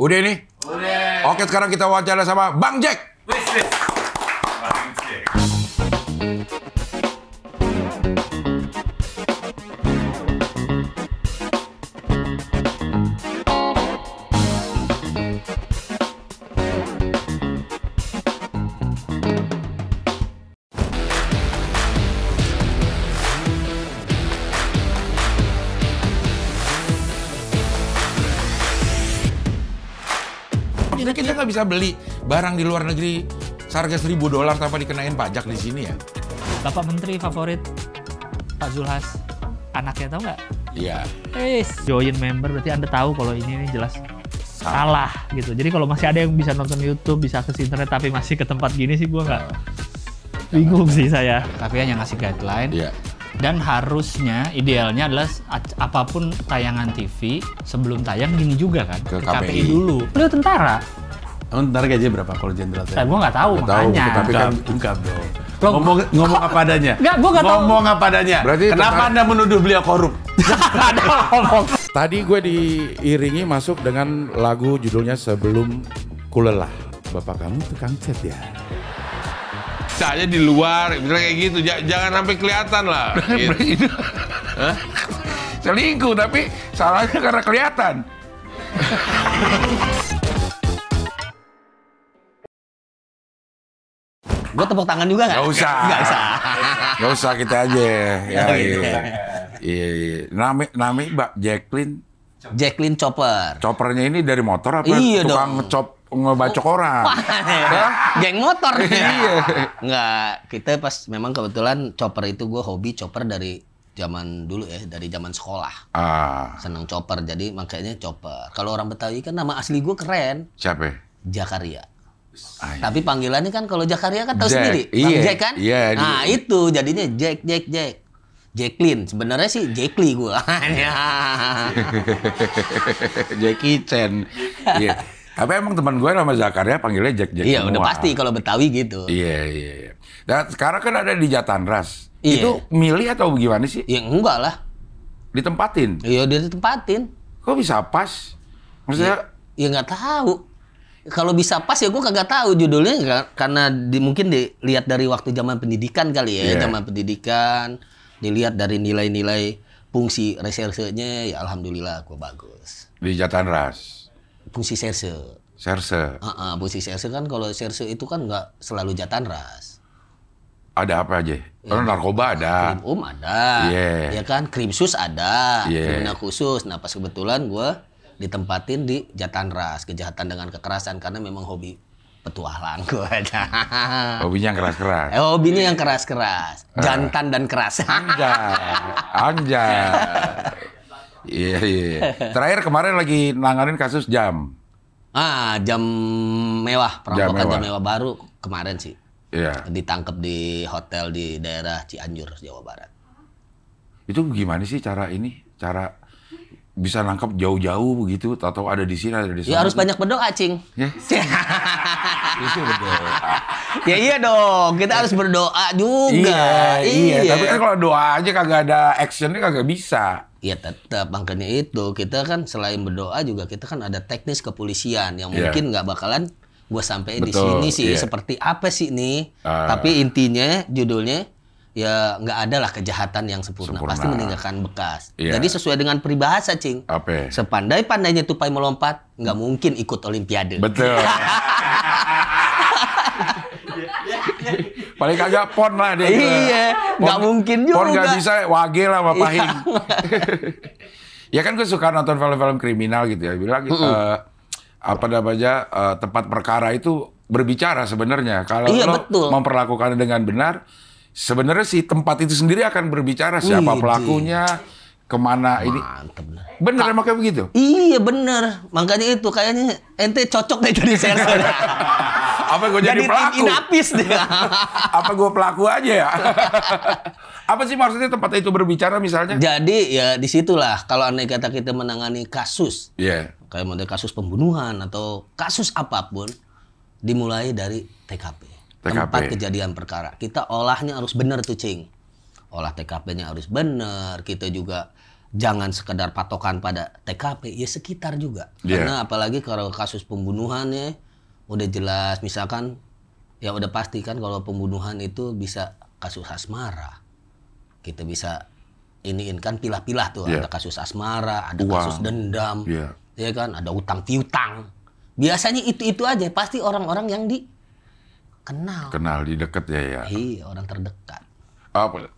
Udah nih? Udah. Oke, sekarang kita wawancara sama Bang Jack. Wis. Bang Jack. Jadi kita nggak bisa beli barang di luar negeri seharga $1.000 tanpa dikenain pajak di sini ya? Bapak Menteri favorit Pak Zulhas, anaknya tahu nggak? Iya. Join member berarti Anda tahu kalau ini jelas salah gitu. Jadi kalau masih ada yang bisa nonton YouTube, bisa akses internet tapi masih ke tempat gini sih gua nggak bingung sih saya. Tapi hanya ngasih guideline. Iya. Dan harusnya idealnya adalah apapun tayangan TV sebelum tayang gini juga kan Ke KPI KPI dulu. Beliau tentara. Ntar gaji berapa kalau jenderal? Saya gua nggak tahu Nggak tahu, makanya. tapi kan Ungkap dong. Loh, Ngomong apa adanya. Nggak, gua nggak tahu. Ngomong apa adanya. Berarti kenapa tentara- Anda menuduh beliau korup? Ada ngomong. Tadi gue diiringi masuk dengan lagu judulnya Sebelum Kulelah. Bapak kamu tukang cat ya? Saya di luar, misalnya kayak gitu, jangan sampai kelihatan lah. Gitu. Hah? Selingkuh, tapi salahnya karena kelihatan. Gue tepuk tangan juga nggak? Gak usah. Nggak usah. Gak usah, kita aja. Ya, Oh, iya. Iya. Nama Mbak Jacqueline. Jacqueline Chopper. Choppernya ini dari motor apa Iya tukang dong. ngecop ngebacok orang? Geng motor. Iya. Nggak, kita pas memang kebetulan chopper itu gue hobi chopper dari zaman dulu ya, dari zaman sekolah. Seneng chopper, jadi makanya chopper. Kalau orang Betawi kan nama asli gue keren, Siapa? Jakaria. Iya. Tapi panggilannya kan kalau Jakaria kan tahu Jack. sendiri, Bang Iya. Jack kan? Iya, Nah itu jadinya Jack. Jacqueline, sebenarnya sih Jackly gue. Jackie Chan. Iya. Tapi emang teman gue nama Zakaria panggilnya Jack Iya, semua. udah pasti kalau Betawi gitu. Iya. Dan sekarang kan ada di Jatanras. Iya. Itu milih atau gimana sih? Ya enggak lah. Ditempatin? Iya, dia ditempatin. Kok bisa pas? Maksudnya Ya nggak tahu. Kalau bisa pas ya gue kagak tahu judulnya karena mungkin dilihat dari waktu zaman pendidikan kali ya. Iya. Zaman pendidikan, dilihat dari nilai-nilai fungsi resersenya, ya alhamdulillah gue bagus. di Jatanras. Fungsi serse. Serse. Fungsi serse kan kalau serse itu kan nggak selalu Jatanras. Ada apa aja? Kalau narkoba ada. Krim ada, Iya. ya kan, krimsus ada, Iya. kriminal khusus. Nah pas kebetulan gue ditempatin di Jatanras, kejahatan dengan kekerasan karena memang hobi petualang gue aja. Hobinya yang keras-keras. Hobinya yang keras-keras, jantan dan keras. Anjay. Iya. Terakhir kemarin lagi nanganin kasus jam. Jam mewah, perampokan mewah. jam mewah baru kemarin sih. Iya. Ditangkap di hotel di daerah Cianjur, Jawa Barat. Itu gimana sih cara bisa nangkap jauh-jauh begitu atau ada di sini ada di sana? Ya harus banyak berdoa, Cing. Ya. Itu berdoa. Ya iya dong, kita harus berdoa juga. Iya. Tapi kan kalau doa aja kagak ada actionnya kagak bisa. Ya tetap, makanya itu kita kan selain berdoa juga kita kan ada teknis kepolisian yang Iya. mungkin nggak bakalan gue sampai di Betul, sini sih iya. seperti apa sih nih. Tapi intinya judulnya ya nggak ada lah kejahatan yang sempurna. Pasti meninggalkan bekas. Iya. Jadi sesuai dengan peribahasa, Cing. Apa? Sepandai-pandainya tupai melompat nggak mungkin ikut olimpiade. Betul. Paling kagak pon lah dia. Iya, nggak mungkin juga. Pon nggak bisa, wage lah sama Pahing. Iya. Ya kan gue suka nonton film-film kriminal gitu ya. Bilang apa namanya tempat perkara itu berbicara sebenarnya. Kalau Iya, lo betul. memperlakukannya dengan benar, sebenarnya si tempat itu sendiri akan berbicara siapa Wih, pelakunya, kemana ini. Mantep. Bener emang kayak begitu? Iya bener, makanya itu kayaknya ente cocok deh jadi serse. Apa gue jadi pelaku? Inapis deh. Apa gue pelaku aja ya? Apa sih maksudnya tempat itu berbicara misalnya? Jadi ya disitulah kalau andai kata kita menangani kasus, Iya. kayak model kasus pembunuhan atau kasus apapun, dimulai dari TKP. Tempat kejadian perkara. Kita olahnya harus bener tuh, Cing. Olah TKP-nya harus bener. Kita juga jangan sekedar patokan pada TKP, ya sekitar juga. Karena apalagi kalau kasus pembunuhannya udah jelas, misalkan ya udah pasti kan kalau pembunuhan itu bisa kasus asmara. Kita bisa iniin kan pilah-pilah tuh, ada kasus asmara, ada kasus dendam, ya kan, ada utang piutang. Biasanya itu aja, pasti orang-orang yang dikenal. Kenal di deket ya. Iya, orang terdekat.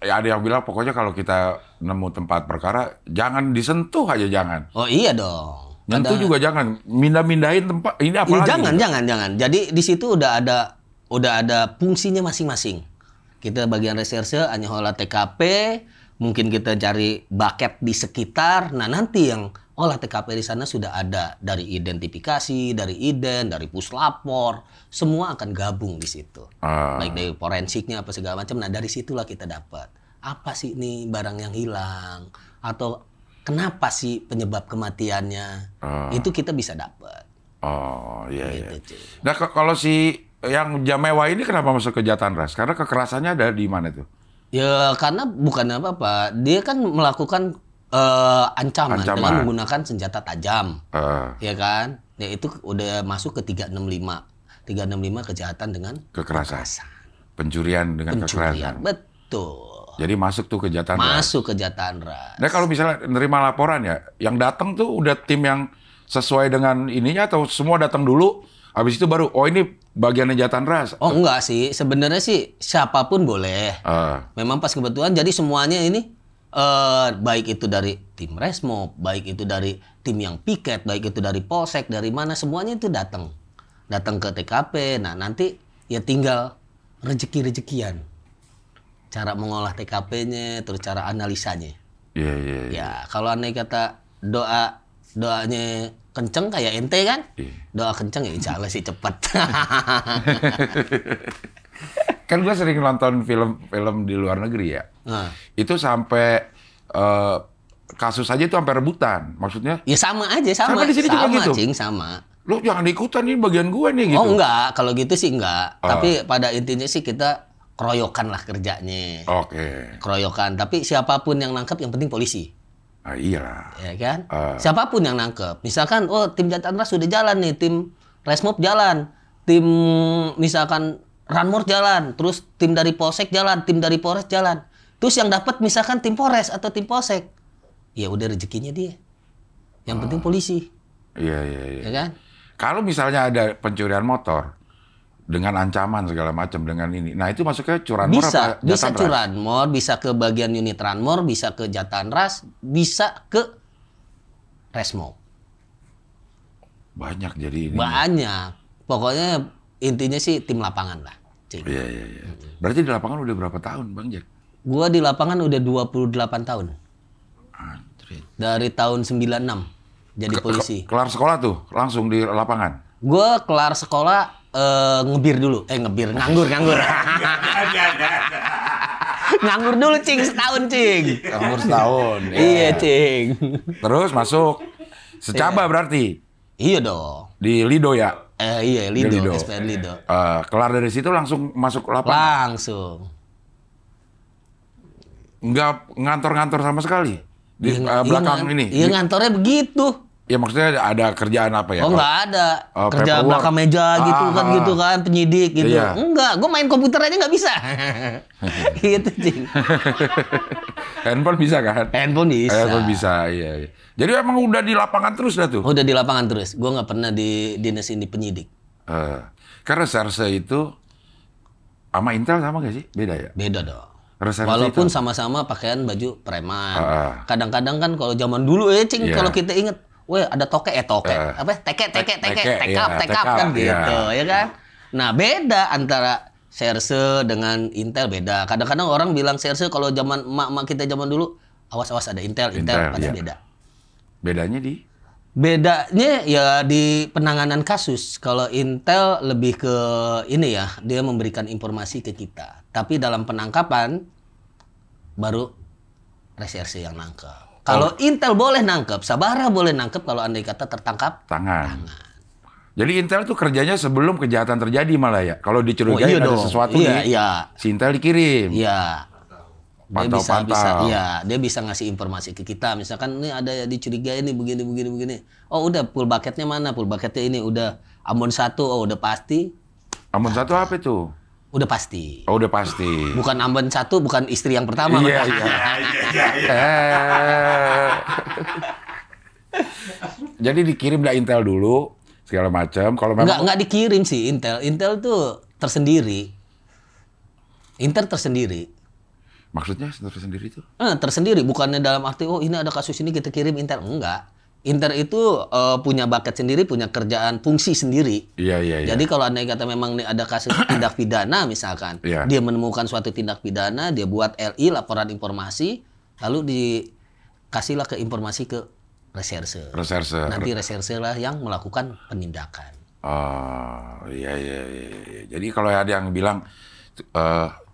Ya ada yang bilang pokoknya kalau kita nemu tempat perkara jangan disentuh aja, jangan. Oh iya dong. Nyentuh juga jangan, mindahin tempat ini apa lagi? Jangan. Jadi di situ udah ada fungsinya masing-masing. Kita bagian reserse hanya olah TKP, mungkin kita cari bucket di sekitar. Nah, nanti yang olah TKP di sana sudah ada dari identifikasi, dari dari puslapor, semua akan gabung di situ. Baik dari forensiknya apa segala macam. Nah, dari situlah kita dapat apa sih nih barang yang hilang atau kenapa sih penyebab kematiannya. Itu kita bisa dapat. Oh, iya. Gitu, Nah, kalau si yang jam mewah ini kenapa masuk kejahatan ras? Karena kekerasannya ada di mana tuh? Ya karena bukan apa-apa. Dia kan melakukan ancaman dengan menggunakan senjata tajam. Ya kan? Ya itu udah masuk ke 365. 365 kejahatan dengan kekerasan. Pencurian dengan kekerasan. Betul. Jadi masuk tuh kejahatan ras. Masuk kejahatan ras. Nah kalau misalnya nerima laporan ya, yang datang tuh udah tim yang sesuai dengan ininya atau semua datang dulu, habis itu baru, oh ini bagian kejahatan ras. Oh enggak sih, sebenarnya sih siapapun boleh. Memang pas kebetulan jadi semuanya ini baik itu dari tim Resmob, baik itu dari tim yang piket, baik itu dari Polsek, dari mana semuanya itu datang ke TKP. Nah nanti ya tinggal rezeki-rezekian, cara mengolah TKP-nya, terus cara analisanya. Iya. Ya kalau andai kata doanya kenceng kayak ente kan, doa kenceng ya insya Allah sih cepet. Kan gue sering nonton film di luar negeri ya. Itu sampai kasus aja itu sampai rebutan, maksudnya? Ya sama aja, sama di sini juga gitu. Cing, sama. Lu jangan ikutan, ini bagian gue nih gitu. Oh enggak, kalau gitu sih enggak. Tapi pada intinya sih kita keroyokan lah kerjanya. Oke. Keroyokan, tapi siapapun yang nangkep yang penting polisi. Iya. Ya kan? Siapapun yang nangkep. Misalkan, oh tim Jatan Ras sudah jalan nih, tim Resmob jalan, tim misalkan Ranmor jalan, terus tim dari Polsek jalan, tim dari Polres jalan. Terus yang dapat misalkan tim Polres atau tim Polsek, ya udah rezekinya dia. Yang penting polisi. Iya. Ya kan? Kalau misalnya ada pencurian motor dengan ancaman segala macam dengan ini, nah itu masuknya curanmor apa Jatan Ras? Bisa curanmor, bisa ke bagian unit Ranmor, bisa ke Jatan Ras, bisa ke Resmob. Banyak jadi ini. Banyak. Pokoknya intinya sih tim lapangan lah. Iya. Berarti di lapangan udah berapa tahun, Bang Jack? Gua di lapangan udah 28 tahun. Dari tahun 96 jadi polisi. Kelar sekolah tuh langsung di lapangan? Gua kelar sekolah nganggur dulu, nganggur dulu cing, setahun cing. Nganggur setahun. Iya cing. Terus masuk secaba berarti? Iya dong. Di Lido ya? Iya Lido. SPN Lido. Kelar dari situ langsung masuk lapangan? Langsung. Nggak ngantor-ngantor sama sekali? Di belakang ini? Iya ngantornya begitu. Ya maksudnya ada kerjaan apa ya? Oh nggak ada. Kerja belakang meja gitu kan, penyidik gitu. Iya. Enggak, gue main komputer aja nggak bisa. Gitu cing. Handphone bisa kan? Handphone bisa. Iya. Jadi emang udah di lapangan terus dah tuh? Udah di lapangan terus. Gue nggak pernah di dinasin di penyidik. Karena reserse itu sama Intel sama gak sih? Beda ya? Beda dong. Reserse walaupun itu sama-sama pakaian baju preman. Kadang-kadang kan kalau zaman dulu ya cing, kalau kita inget, weh ada teket. Tekap kan gitu, ya kan? Nah beda antara Serse dengan Intel beda. Kadang-kadang orang bilang Serse kalau zaman emak-emak kita zaman dulu, awas ada Intel padahal beda. Bedanya ya di penanganan kasus. Kalau Intel lebih ke ini ya, dia memberikan informasi ke kita. Tapi dalam penangkapan baru reserse yang nangkep. Kalau Intel boleh nangkep, Sabara boleh nangkep kalau andai kata tertangkap tangan. Jadi Intel tuh kerjanya sebelum kejahatan terjadi malah ya. Kalau dicurigai ada sesuatu si Intel dikirim. Iya. Dia bisa Pantau-pantau. dia bisa ngasih informasi ke kita. Misalkan ini ada dicurigai ini begini. Oh udah full bucketnya mana? Full bucketnya ini udah Ambon 1. Oh udah pasti. Ambon 1 apa itu? Udah pasti. Oh, udah pasti. Bukan Ambon 1, bukan istri yang pertama. Iya. Jadi dikirim dah intel dulu segala macam. Kalau memang Nggak dikirim sih intel. Intel tuh tersendiri. Intel tersendiri. maksudnya sendiri itu? Tersendiri. Bukannya dalam arti, oh ini ada kasus ini kita kirim intel. Enggak. Intel itu punya bucket sendiri, punya kerjaan fungsi sendiri. Iya. Jadi kalau andai kata memang nih ada kasus tindak pidana misalkan, Iya. dia menemukan suatu tindak pidana, dia buat LI, laporan informasi, lalu dikasihlah ke informasi ke reserse. Nanti reserse lah yang melakukan penindakan. Oh, iya. Jadi kalau ada yang bilang,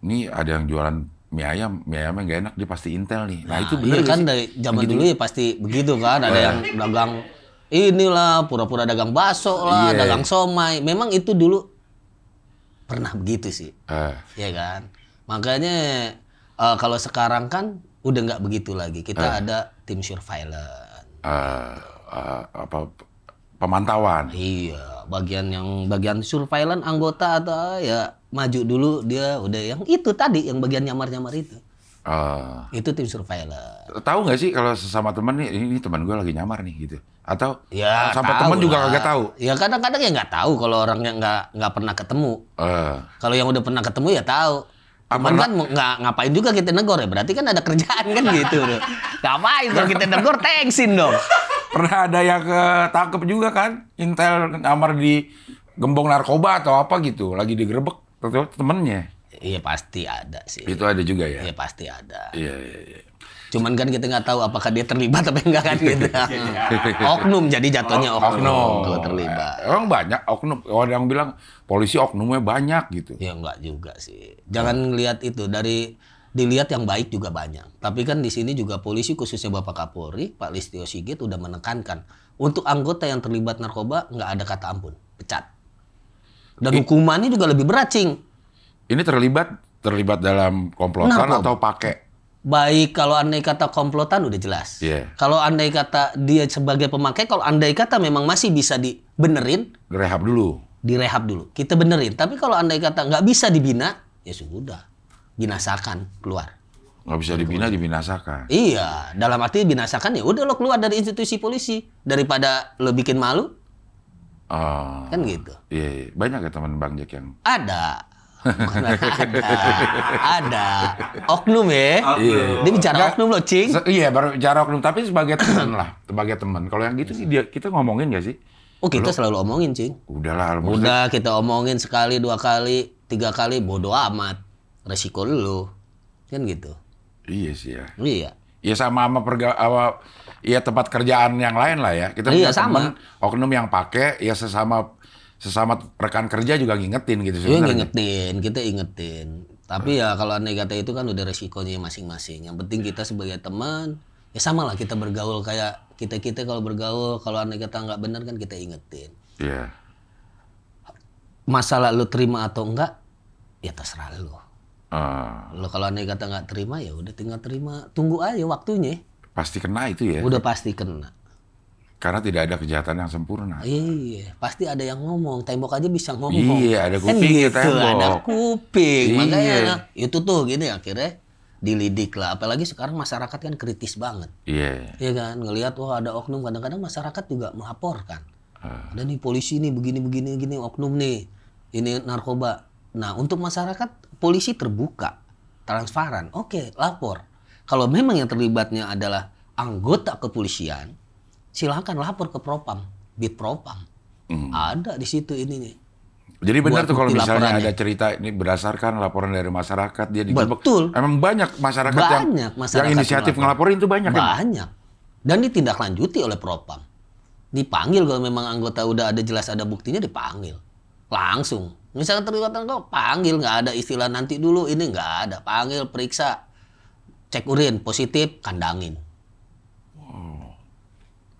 nih ada yang jualan mie ayamnya nggak enak, dia pasti intel nih. Nah itu benar Iya kan sih? dari zaman Begitu. dulu ya pasti begitu kan. Ada yang dagang inilah, pura-pura dagang bakso lah, Iya. dagang somai. Memang itu dulu pernah begitu sih. Ya kan. Makanya kalau sekarang kan udah nggak begitu lagi. Kita ada tim surveillance. Pemantauan. Iya, bagian surveillance anggota atau ya maju dulu dia udah yang itu tadi yang bagian nyamar-nyamar itu. Itu tim surveillance. Tahu nggak sih kalau sesama teman nih, ini teman gue lagi nyamar nih gitu. Atau Ya sampai tahu teman juga lah. kagak tahu. Ya kadang-kadang ya nggak tahu kalau orangnya nggak pernah ketemu. Kalau yang udah pernah ketemu ya tahu. Cuman kan nggak ngapain juga kita negor ya, berarti kan ada kerjaan kan gitu. Ngapain kalau kita negor thanksin dong. Pernah ada yang ketangkep juga kan, intel nyamar di gembong narkoba atau apa gitu, lagi digerebek temennya. Iya pasti ada sih. Itu ada juga ya? Iya pasti ada. Iya. Cuman kan kita nggak tahu apakah dia terlibat atau enggak kan gitu. Oknum jadi jatuhnya oknum kalau terlibat. Emang banyak oknum, ada yang bilang polisi oknumnya banyak gitu. Ya enggak juga sih. Jangan lihat itu dilihat yang baik juga banyak. Tapi kan di sini juga polisi khususnya Bapak Kapolri, Pak Listio Sigit udah menekankan untuk anggota yang terlibat narkoba nggak ada kata ampun, pecat. Dan hukumannya juga lebih berat, Cing. Ini terlibat dalam komplotan Narkoba. atau pakai? Baik kalau andai kata komplotan udah jelas. Iya. Kalau andai kata dia sebagai pemakai, kalau andai kata memang masih bisa dibenerin, Direhab dulu. direhab dulu. Kita benerin. Tapi kalau andai kata nggak bisa dibina, ya sudah. Binasakan, keluar. Nggak bisa dibina, dibinasakan. Iya, dalam arti binasakan ya udah lo keluar dari institusi polisi. Daripada lo bikin malu, kan gitu. Iya. Banyak ya teman Bang Jack yang... Ada. Bukan ada. Oknum ya. Iya. Dia bicara Nggak, oknum lo, Cing. Iya, baru bicara oknum. Tapi sebagai teman lah. Sebagai teman. Kalau yang gitu sih, kita ngomongin nggak sih? Oh kita selalu omongin, Cing. Udahlah. Udah kita omongin sekali, 2 kali, 3 kali, bodo amat. Resiko lu. Kan gitu. Iya sih ya. Iya. Ya sama ya tempat kerjaan yang lain lah ya. Kita Iya, punya teman sama. oknum yang pakai, ya sesama rekan kerja juga ngingetin gitu Iya sebenarnya. kita ingetin. Tapi ya kalau andai kata itu kan udah resikonya masing-masing. Yang penting kita sebagai teman, ya sama lah kita bergaul kayak kita kalau bergaul, kalau andai kata nggak benar kan kita ingetin. Iya. Masalah lu terima atau enggak, ya terserah lu. Ah, Lo kalau andai kata nggak terima ya udah tinggal terima, tunggu aja waktunya. pasti kena itu ya. Udah pasti kena. Karena tidak ada kejahatan yang sempurna. Iya, pasti ada yang ngomong. Tembok aja bisa ngomong. Iya, ada Kan kuping ya gitu, tembok. ada kuping. Iya. Makanya itu tuh gini akhirnya dilidik lah. Apalagi sekarang masyarakat kan kritis banget. Iya. Iya kan, ngelihat wah ada oknum, kadang-kadang masyarakat juga melaporkan. Ada nih polisi nih begini oknum nih. Ini narkoba. Nah, untuk masyarakat polisi terbuka, transparan. Oke, lapor. Kalau memang yang terlibatnya adalah anggota kepolisian, silakan lapor ke Propam, Bit Propam. Ada di situ ininya. Jadi benar Buat tuh kalau bukti misalnya laporannya. ada cerita ini berdasarkan laporan dari masyarakat dia digerebek. Betul. Emang banyak masyarakat Banyak masyarakat yang inisiatif yang ngelaporin itu banyak kan? Banyak. Dan ditindaklanjuti oleh Propam. Dipanggil kalau memang anggota udah ada jelas ada buktinya dipanggil. Langsung. Misalnya terlibat kok panggil, nggak ada istilah nanti dulu, ini nggak ada. Panggil, periksa, cek urin, positif, kandangin.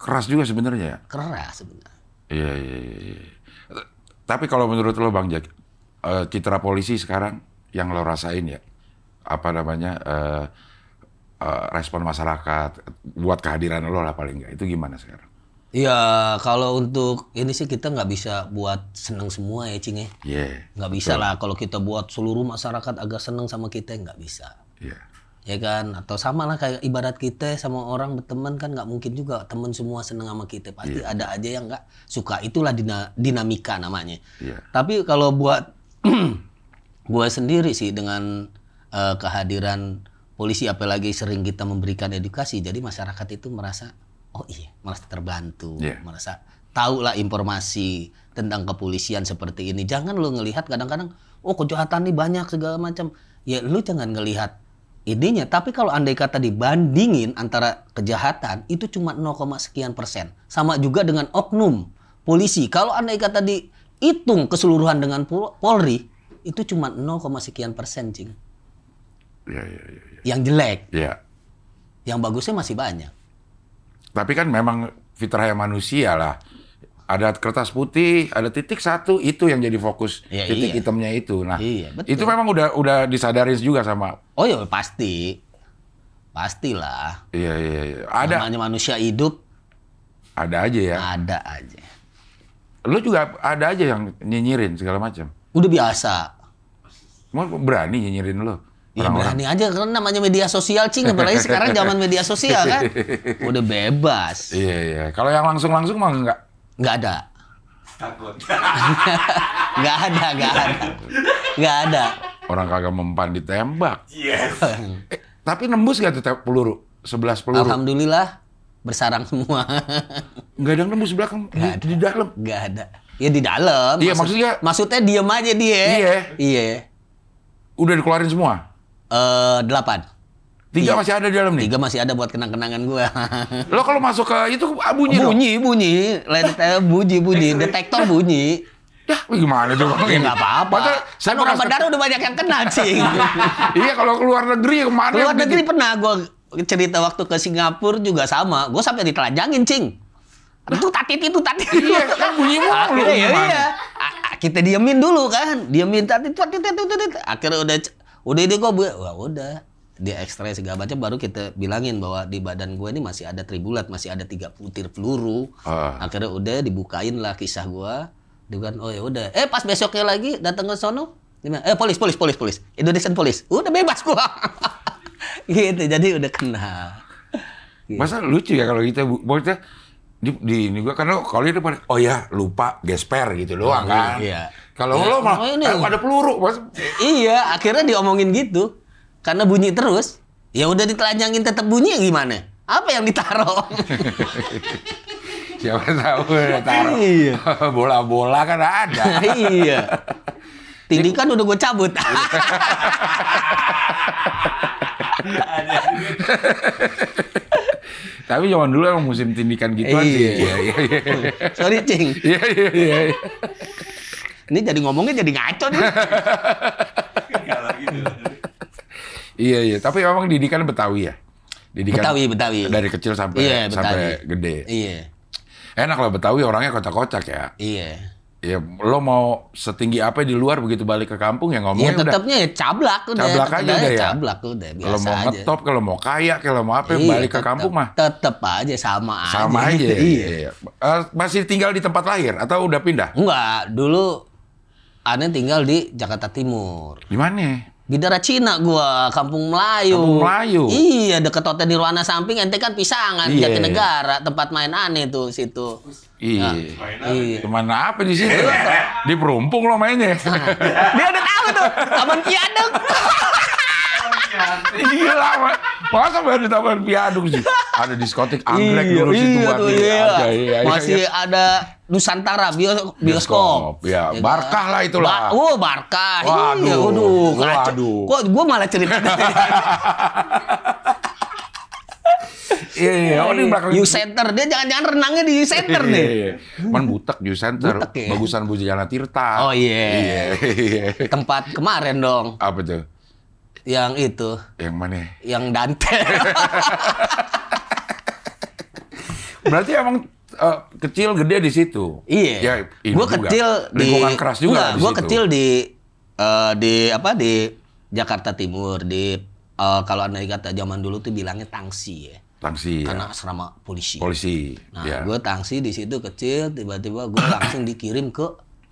Keras juga sebenarnya ya. Keras sebenarnya. Iya. Tapi kalau menurut lo Bang Jack, citra polisi sekarang yang lo rasain ya, apa namanya respon masyarakat buat kehadiran lo lah paling nggak. Itu gimana sekarang? Ya kalau untuk ini sih kita nggak bisa buat seneng semua ya Cing ya. Nggak bisa lah kalau kita buat seluruh masyarakat agak seneng sama kita, nggak bisa. Ya kan, atau sama lah kayak ibarat kita sama orang berteman kan nggak mungkin juga teman semua seneng sama kita, pasti ada aja yang nggak suka. Itulah dinamika namanya. Tapi kalau buat gue sendiri sih dengan kehadiran polisi, apalagi sering kita memberikan edukasi, jadi masyarakat itu merasa oh iya, merasa terbantu, merasa tahu lah informasi tentang kepolisian seperti ini. Jangan lo ngelihat kadang-kadang, oh kejahatan ini banyak segala macam. Ya lu jangan ngelihat ininya. Tapi kalau andai kata dibandingin antara kejahatan, itu cuma 0, sekian %. Sama juga dengan oknum polisi. Kalau andai kata dihitung keseluruhan dengan Polri, itu cuma 0, sekian %, Cing. Yang jelek. Yang bagusnya masih banyak. Tapi kan memang fitrahnya manusia lah. Ada kertas putih, ada titik 1, itu yang jadi fokus titik hitamnya itu. Nah, itu memang udah disadarin juga sama. Oh ya pasti, pastilah. Iya. Ada. Namanya manusia hidup. Ada aja ya. Ada aja. Lu juga ada aja yang nyinyirin segala macam. Udah biasa. Mau berani nyinyirin lu? Ya berani aja karena namanya media sosial, Cing. Apalagi sekarang zaman media sosial kan. Udah bebas. Iya. Kalau yang langsung mah enggak? Enggak ada. Takut. Enggak ada. Orang kagak mempan ditembak. Tapi nembus gak tuh peluru? 11 peluru? Alhamdulillah bersarang semua. Enggak ada yang nembus belakang di dalam? Enggak ada. Ya di dalam. Iya maksudnya diem aja dia. Iya. Udah dikeluarin semua? 8. 3 masih ada di dalam nih? 3 masih ada buat kenang-kenangan gue. Lo kalau masuk ke itu bunyi dong? Bunyi. Bunyi. Detektor bunyi. Ya gimana tuh? Ya nggak apa-apa. Kan orang bandara udah banyak yang kena, Cing. Iya kalau keluar negeri kemana? Keluar negeri pernah gue cerita waktu ke Singapura juga sama. Gue sampai ditelanjangin, Cing. Itu tatit. Iya kan bunyi mulu. Iya. Kita diemin dulu kan. Diemin tatit. Akhirnya udah ini kok, wah udah. Dia ekstrak segala macam, baru kita bilangin bahwa di badan gue ini masih ada tribulat, masih ada 3 butir peluru. Akhirnya udah dibukain lah kisah gue. Dia kan, oh ya udah. Pas besoknya lagi datang ke sono, polis. Indonesian Police. Udah bebas gua. Gitu, jadi udah kenal. Gitu. Masa lucu ya kalau kita maksudnya di ini gua karena kalau itu oh ya lupa gesper gitu doang kan. Iya. Kalau lo malah ada peluru, Mas. Iya, akhirnya diomongin gitu. Karena bunyi terus. Ya udah ditelanjangin tetap bunyi gimana? Apa yang ditaruh? Siapa tahu taruh. Iya. Bola-bola kan ada. Iya. Tindikan udah gue cabut. Tapi zaman dulu emang musim tindikan gituan sih. Iya. Sorry, Cing. Iya. Ini jadi ngomongnya jadi ngaco nih. Iya. Tapi emang didikan Betawi ya? Didikan Betawi. Dari kecil sampai gede. Iya. Enak lah Betawi, orangnya kocak-kocak ya. Iya. Ya lo mau setinggi apa di luar begitu balik ke kampung ya ngomongnya ya, tetapnya udah. Ya cablak udah. Cablak aja udah ya. Cablak udah biasa aja. Kalau mau ngetop, kalau mau kaya, kalau mau apa balik ke kampung mah. Tetep aja sama aja. Sama aja. Iya. Masih tinggal di tempat lahir atau udah pindah? Enggak, dulu Ane tinggal di Jakarta Timur. Di mana? Bidara Cina gua, Kampung Melayu. Kampung Melayu. Iya, deket Hotel Nirwana samping, ente kan Pisangan, Jatinegara, tempat main Ane tuh situ. Iya. Kemana apa di situ? Di Perumpung lo mainnya. Dia udah tahu tuh, Taman Piaduk. Gila, masa baru di Taman Piaduk sih? Ada diskotik anggrek dulu situ. Iya. Masih ada Nusantara bioskop. Ya, Barkah lah itulah. Barkah. Waduh. Kok gue malah cerita Iya. Oh, di belakang U-Center. Dia jangan-jangan renangnya di U-Center nih. Iya. Man butek U-Center. Ya? Bagusan Bujana Tirta. Oh iya. Tempat kemarin dong. Apa tuh? Yang itu. Yang mana? Yang Dante. Berarti emang kecil gede di situ. Iya. Ya, gue kecil di lingkungan keras juga. Gue kecil di Jakarta Timur di kalau andai kata zaman dulu tuh bilangnya tangsi ya. Tangsi. Karena asrama polisi. Polisi. Nah, ya. gue tangsi di situ kecil, tiba-tiba gue langsung dikirim ke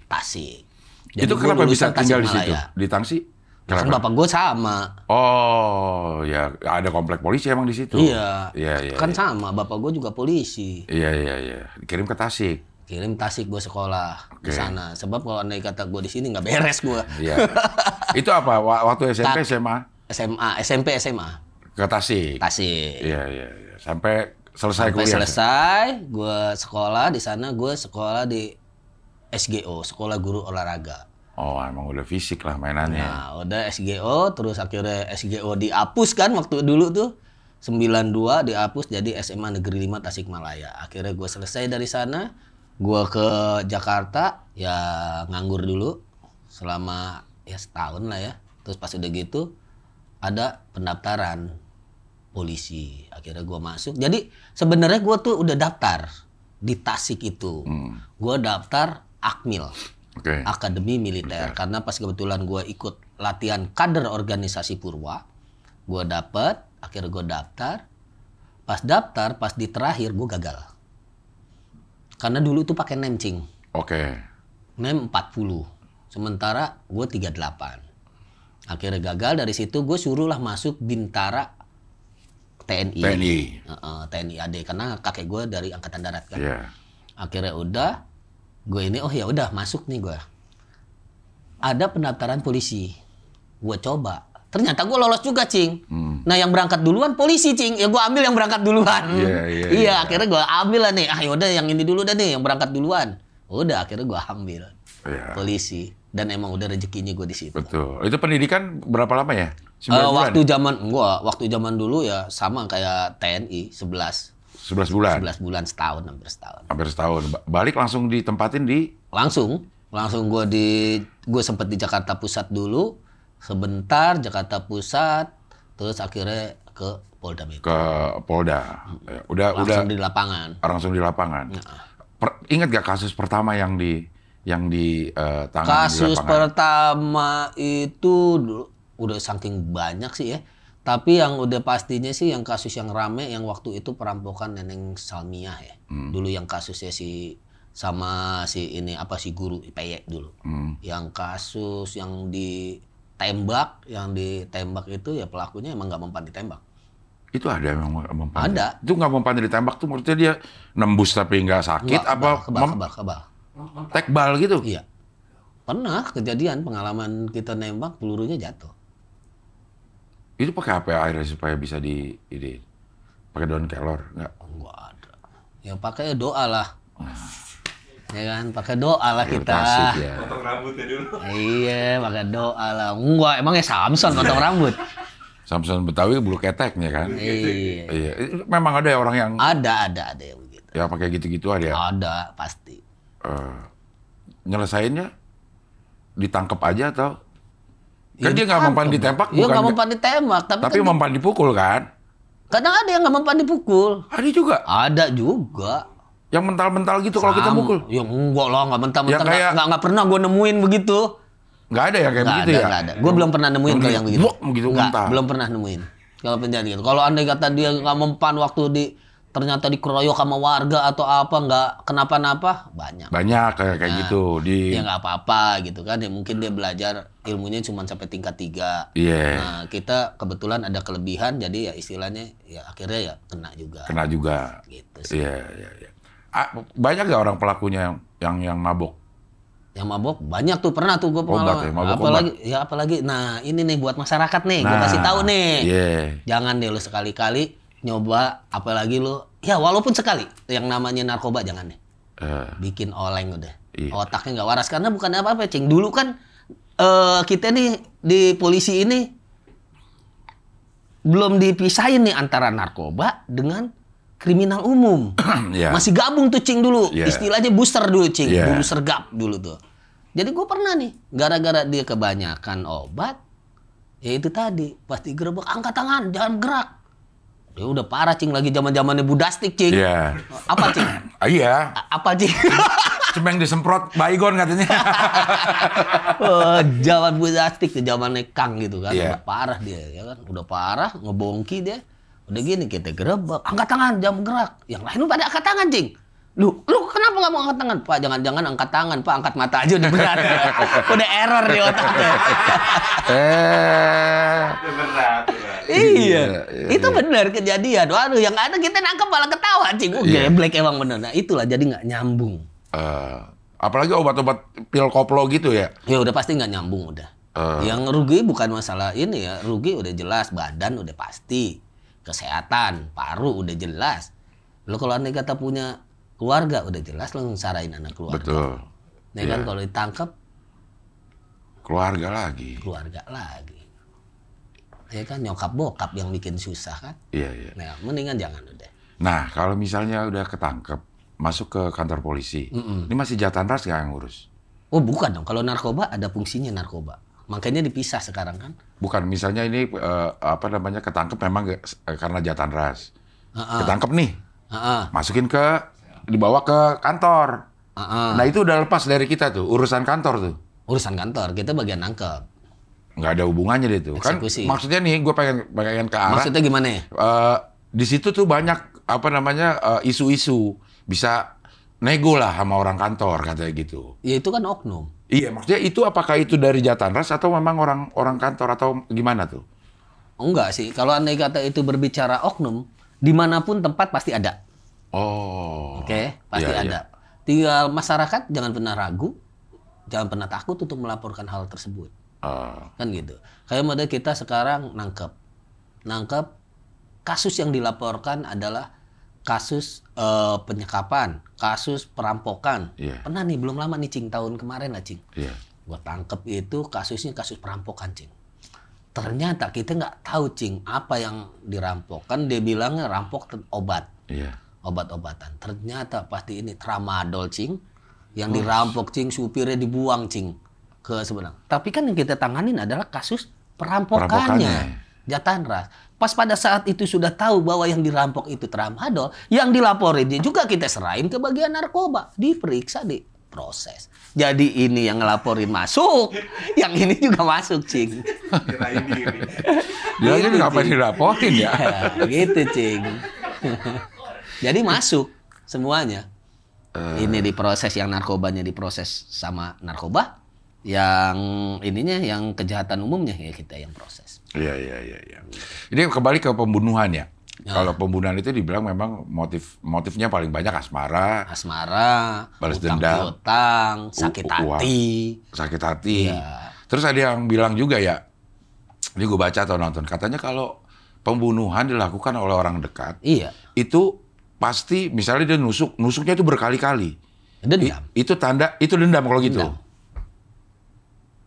Tasik. Jadi itu kenapa bisa tinggal di situ? Di Tangsi? Kan bapak gue sama. Oh, ya ada komplek polisi emang di situ. Iya. Iya. Kan sama, bapak gue juga polisi. Iya. Dikirim ke Tasik. Kirim Tasik gue sekolah di sana. Sebab kalau andai kata gue di sini nggak beres gue. Iya. Itu apa? Waktu SMP, SMA? SMP, SMA. Ke Tasik. Tasik. Iya. Sampai selesai kuliah. Sampai selesai, gue sekolah di sana. Gue sekolah di SGO, Sekolah Guru Olahraga. Oh, emang udah fisik lah mainannya. Nah, udah SGO, terus akhirnya SGO dihapus kan waktu dulu tuh. 92 dihapus jadi SMA Negeri 5 Tasikmalaya. Akhirnya gue selesai dari sana, gue ke Jakarta, ya nganggur dulu selama ya setahun lah ya. Terus pas udah gitu, ada pendaftaran polisi. Akhirnya gue masuk. Jadi sebenarnya gue tuh udah daftar di Tasik itu. Gue daftar Akmil. Akademi Militer. Karena pas kebetulan gue ikut latihan kader organisasi Purwa, gue dapet, akhirnya gue daftar. Pas di terakhir gue gagal. Karena dulu itu pakai nemcing. Nem 40. Sementara gue 38. Akhirnya gagal, dari situ gue suruhlah masuk Bintara TNI. TNI AD, karena kakek gue dari Angkatan Darat kan. Akhirnya udah, gue ini ya udah masuk nih gue. Ada pendaftaran polisi, gue coba. Ternyata gue lolos juga, Cing. Nah yang berangkat duluan polisi, Cing. Ya gue ambil yang berangkat duluan. Iya, akhirnya gue ambil lah nih. Yaudah yang ini dulu dah nih, yang berangkat duluan. Udah, akhirnya gue ambil polisi. Dan emang udah rezekinya gue di situ. Betul. Itu pendidikan berapa lama ya? Waktu zaman dulu ya sama kayak TNI, 11 bulan. 11 bulan, setahun, hampir setahun. Hampir setahun. Balik langsung ditempatin di? Langsung gue sempet di Jakarta Pusat dulu, sebentar Jakarta Pusat, terus akhirnya ke Polda Metro. Ke Polda. Langsung di lapangan. Langsung di lapangan. Ingat gak kasus pertama yang ditangani di lapangan? Kasus pertama itu udah saking banyak sih ya. Tapi yang udah pastinya sih yang kasus yang rame yang waktu itu perampokan Neneng Salmiah ya. Dulu yang kasusnya si guru IPY dulu. Yang kasus yang ditembak itu ya pelakunya emang nggak mempan ditembak. Itu ada emang mempan? Ada. Itu nggak mempan ditembak tuh maksudnya dia nembus tapi nggak sakit? Kebal. Tekbal gitu? Iya. Pernah kejadian pengalaman kita nembak pelurunya jatuh. Itu pakai apa ya airnya supaya bisa pakai daun kelor? Enggak ada. Ya pakai doa lah. Ya kan, pakai doa lah kita. Ya. Potong rambutnya dulu. Iya, pakai doa lah. Enggak, emangnya Samson potong rambut. Samson Betawi bulu keteknya kan? Iya. Memang ada orang yang ada yang begitu. Ya pakai gitu-gitu ada. Ada, pasti. Nyelesainnya ditangkap aja atau? Kan dia nggak mempan ditembak, bukan? Iya nggak mempan ditembak, tapi kan mempan dipukul kan? Kadang ada yang nggak mempan dipukul. Ada juga? Ada juga. Yang mental-mental gitu kalau kita mukul? Ya enggak lah, nggak mental-mental. Nggak pernah gue nemuin begitu. Nggak ada ya kayak begitu ya? Nggak ada. Gue belum pernah nemuin kalau yang begitu. Begitu mental. Belum pernah nemuin. Kalau penjadi gitu. Kalau andai kata dia nggak mempan waktu ternyata dikeroyok sama warga atau apa, nggak kenapa-napa, banyak. Banyak kayak gitu. Ya nggak apa-apa gitu kan. Ya mungkin dia belajar ilmunya cuma sampai tingkat 3. Nah kita kebetulan ada kelebihan, jadi ya istilahnya ya akhirnya ya kena juga. Gitu sih. Iya. Banyak gak orang pelakunya yang mabok? Yang mabok banyak tuh, pernah tuh gue pengalaman. Apalagi nah ini nih buat masyarakat nih, gue kasih tahu nih. Jangan deh lu sekali-kali nyoba, apalagi lu ya walaupun sekali yang namanya narkoba jangan deh. Bikin oleng udah. Otaknya nggak waras karena bukan apa-apa, Cing. Dulu kan kita nih di polisi ini belum dipisahin nih antara narkoba dengan kriminal umum. Masih gabung tuh, Cing, dulu. Istilahnya booster dulu, Cing. Dulu sergap dulu tuh. Jadi gue pernah nih, gara-gara dia kebanyakan obat, ya itu tadi, pasti gerebek, angkat tangan, jangan gerak. Ya udah parah, Cing, lagi zaman-zamannya Budastik, Cing. Apa, Cing? Iya. Apa, Cing? Cemeng disemprot baygon katanya. Zaman plastik, zaman Kang gitu kan. Udah parah dia, ya kan. Udah parah, ngebongki dia. Udah gini, kita gerebek. Angkat tangan, jam gerak. Yang lain lu pada angkat tangan, Cing. Lu kenapa nggak mau angkat tangan? Pak, jangan angkat tangan, Pak. Angkat mata aja udah berat. Udah error di otaknya. Berat. Iya. Itu benar kejadian. Waduh, yang ada kita nangkep malah ketawa, Cing. Geblek emang bener. Nah, itulah jadi nggak nyambung. Apalagi obat-obat pil koplo gitu ya? Ya udah pasti nggak nyambung udah. Yang rugi bukan masalah ini ya. Rugi udah jelas, badan udah pasti. Kesehatan, paru udah jelas. Lo kalau andai kata punya keluarga udah jelas lo ngensarain anak keluarga. Betul. Nah kan kalau ditangkap keluarga lagi. Ya kan nyokap bokap yang bikin susah kan. Iya. Nah mendingan jangan udah. Nah kalau misalnya udah ketangkep masuk ke kantor polisi, ini masih Jatanras nggak yang ngurus? Oh bukan dong. Kalau narkoba ada fungsinya narkoba. Makanya dipisah sekarang kan. Bukan, misalnya ini ketangkep memang karena Jatanras. Ketangkep nih. Masukin dibawa ke kantor. Nah itu udah lepas dari kita tuh, urusan kantor tuh. Urusan kantor, kita bagian nangkep. Nggak ada hubungannya deh tuh. Kan maksudnya nih, gue pengen ke arah. Maksudnya gimana? Di situ tuh banyak isu-isu bisa nego lah sama orang kantor katanya gitu. Ya itu kan oknum. Iya, maksudnya itu apakah itu dari Jatanras atau memang orang kantor atau gimana tuh? Enggak sih, kalau andai kata itu berbicara oknum, dimanapun tempat pasti ada. Oh. Oke, pasti ada. Tinggal masyarakat jangan pernah ragu, jangan pernah takut untuk melaporkan hal tersebut. Kan gitu. Kayak model kita sekarang nangkep kasus yang dilaporkan adalah kasus penyekapan, kasus perampokan. Pernah nih, belum lama nih, Cing, tahun kemarin lah, Cing. Gua tangkep itu kasusnya kasus perampokan, Cing. Ternyata kita nggak tahu, Cing, apa yang dirampokkan. Dia bilangnya rampok obat. Obat-obatan. Ternyata pasti ini tramadol, Cing. Yang dirampok, Cing, supirnya dibuang, Cing, ke sebenarnya. Tapi kan yang kita tanganin adalah kasus perampokannya. Jatanras. Pas pada saat itu sudah tahu bahwa yang dirampok itu tramadol, yang dilaporin juga kita serahin ke bagian narkoba, diperiksa, diproses. Jadi ini yang ngelaporin masuk, yang ini juga masuk, Cing. Dia ini ngapain dilaporin ya? Gitu, Cing. Jadi masuk semuanya. Ini diproses, yang narkobanya diproses sama narkoba, yang ininya, yang kejahatan umumnya ya kita yang proses. Iya. Ini kembali ke pembunuhan ya. Kalau pembunuhan itu dibilang memang motifnya paling banyak asmara, balas dendam, utang, sakit hati. Ya. Terus ada yang bilang juga ya, ini gue baca atau nonton, katanya kalau pembunuhan dilakukan oleh orang dekat, itu pasti misalnya dia nusuknya itu berkali-kali. Dendam. Itu dendam kalau gitu. Dendam.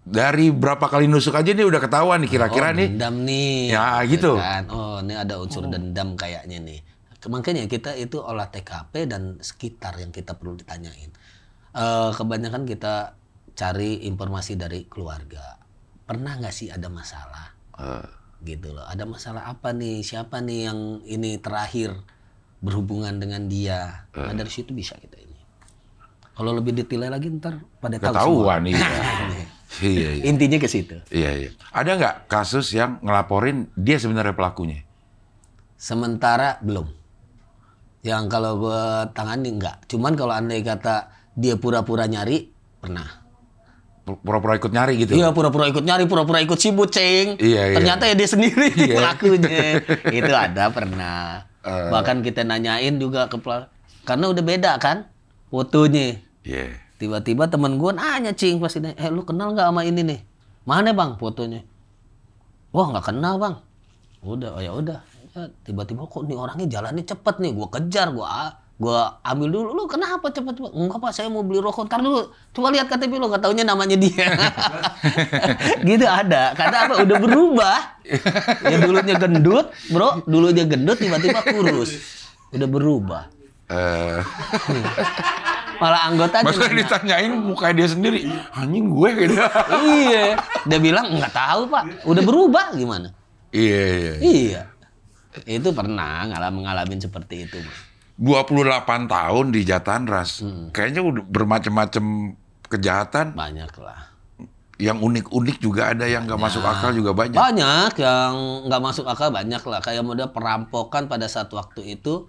Dari berapa kali nusuk aja nih udah ketahuan nih kira-kira nih. Dendam nih. Ya gitu. Kan? Ini ada unsur dendam kayaknya nih. Makanya kita itu olah TKP dan sekitar yang kita perlu ditanyain. Kebanyakan kita cari informasi dari keluarga. Pernah nggak sih ada masalah? Gitu loh. Ada masalah apa nih? Siapa nih yang ini terakhir berhubungan dengan dia? Nah, dari situ bisa kita ini. Kalau lebih detail lagi ntar pada tahu ketahuan nih. Iya. Intinya ke situ. Iya. Ada nggak kasus yang ngelaporin dia sebenarnya pelakunya? Sementara belum. Yang kalau gue tangani enggak. Cuman kalau andai kata dia pura-pura nyari, pernah. Pura-pura ikut nyari gitu? Iya, pura-pura ikut nyari, pura-pura ikut sibut, Ceng. Iya. Ternyata ya dia sendiri pelakunya. Itu ada, pernah. Bahkan kita nanyain juga ke pelaku. Karena udah beda kan fotonya. Iya. Tiba-tiba temen gue nanya, Cing, pasti nanya, lu kenal nggak sama ini nih? Mana bang fotonya? Wah nggak kenal bang. Udah, ya udah. Tiba-tiba kok nih orangnya jalannya cepet nih. Gue kejar, gue ambil dulu. Lu kenapa cepet? Enggak pak, saya mau beli rokok. Ntar dulu, coba lihat KTP lu, nggak taunya namanya dia. Gitu ada. Karena apa? Udah berubah. Ya dulunya gendut, bro. Dulunya gendut, tiba-tiba kurus. Udah berubah. Malah anggota aja. Masa ditanyain mukanya dia sendiri, anjing gue gitu. Iya, dia bilang nggak tahu pak, udah berubah gimana? Iya. Itu pernah ngalamin seperti itu. 28 tahun di Jatanras. Kayaknya udah bermacam-macam kejahatan. Banyak lah. Yang unik-unik juga ada, yang nggak masuk akal juga banyak. Banyak yang nggak masuk akal, banyak lah. Kayak model perampokan pada saat waktu itu.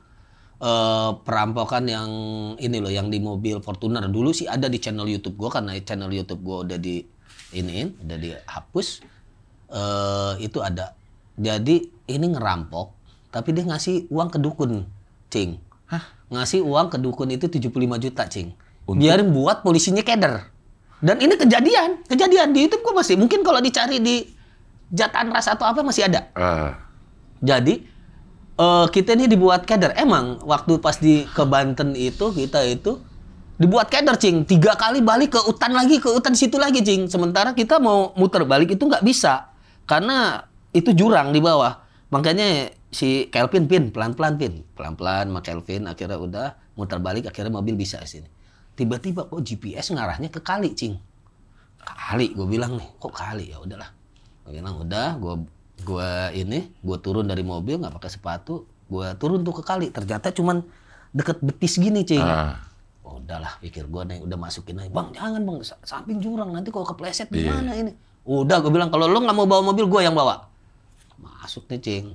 Perampokan yang ini loh, yang di mobil Fortuner. Dulu sih ada di channel YouTube gue, karena channel YouTube gue udah udah dihapus. Itu ada. Jadi ini ngerampok, tapi dia ngasih uang ke dukun, Cing. Hah? Ngasih uang ke dukun itu 75 juta, Cing. Biarin buat polisinya keder. Dan ini kejadian di YouTube gue masih. Mungkin kalau dicari di Jatanras atau apa masih ada. Jadi kita ini dibuat keder. Emang waktu pas ke Banten itu kita itu dibuat keder, Cing. 3 kali balik ke hutan lagi, ke hutan situ lagi, Cing. Sementara kita mau muter balik itu nggak bisa. Karena itu jurang di bawah. Makanya si Kelvin pelan-pelan sama Kelvin akhirnya udah muter balik, akhirnya mobil bisa ke sini. Tiba-tiba kok GPS ngarahnya ke kali, Cing. Kali, gue bilang nih, kok kali? Ya udahlah. Gue bilang udah, gue turun dari mobil nggak pakai sepatu, gue turun tuh ke kali. Ternyata cuman deket betis gini, Cing. Udahlah, pikir gue nih udah masukin aja. Bang, jangan bang, samping jurang, nanti kalau kepleset gimana ini? Udah, gue bilang kalau lo nggak mau bawa mobil, gue yang bawa. Masuk nih, Cing.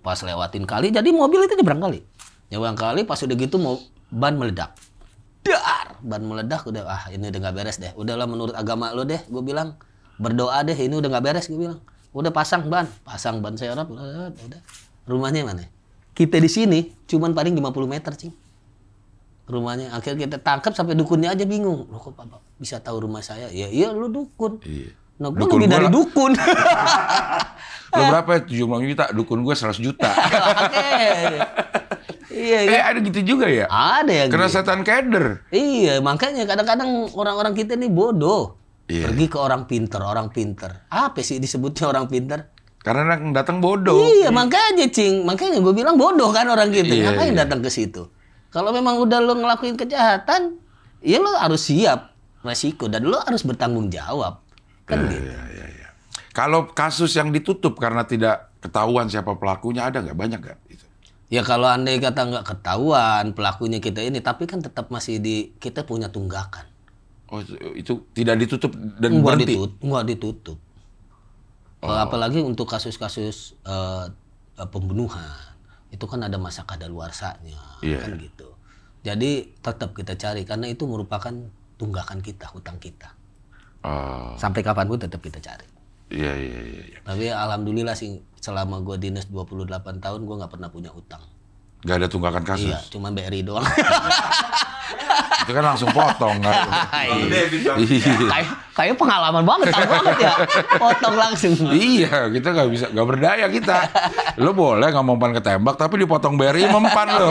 Pas lewatin kali, jadi mobil itu nyebrang kali. Nyebrang kali, pas udah gitu mau ban meledak. Dar, ban meledak udah, ini udah nggak beres deh. Udahlah menurut agama lo deh, gue bilang berdoa deh, ini udah nggak beres, gue bilang. Udah pasang ban saya udah. Rumahnya mana? Kita di sini cuman paling 50 meter, Cing. Rumahnya. Akhirnya kita tangkap sampai dukunnya aja bingung. Loh kok Bapak bisa tahu rumah saya? Ya iya lu dukun. Iya. Nah, gue lebih dari dukun. Lo berapa ya? 70 juta. Dukun gue 100 juta. Iya. Ada gitu juga ya? Ada yang kena setan keder. Iya, makanya kadang-kadang orang-orang kita ini bodoh. Iya. Pergi ke orang pinter. Apa sih disebutnya orang pinter? Karena yang datang bodoh. Iya, makanya, Cing. Makanya gue bilang bodoh kan orang kita. Ngapain datang ke situ? Kalau memang udah lo ngelakuin kejahatan, ya lo harus siap resiko dan lo harus bertanggung jawab. Kan gitu. Iya. Kalau kasus yang ditutup karena tidak ketahuan siapa pelakunya, ada nggak? Banyak nggak? Ya kalau andai kata nggak ketahuan pelakunya kita ini, tapi kan tetap masih kita punya tunggakan. Oh, itu tidak ditutup dan berhenti? Nggak ditutup. Apalagi untuk kasus-kasus pembunuhan. Itu kan ada masa kadaluarsanya, kan gitu. Jadi tetap kita cari, karena itu merupakan tunggakan kita, hutang kita. Sampai kapanpun tetap kita cari. Iya. Tapi alhamdulillah sih, selama gue dinas 28 tahun, gue nggak pernah punya utang. Nggak ada tunggakan kasus? Iya, cuma BRI doang. Itu kan langsung potong. Kayak pengalaman banget, tahu banget ya. Potong langsung. Iya, kita nggak berdaya kita. Lo boleh nggak mempan ketembak, tapi dipotong BRI mempan lo.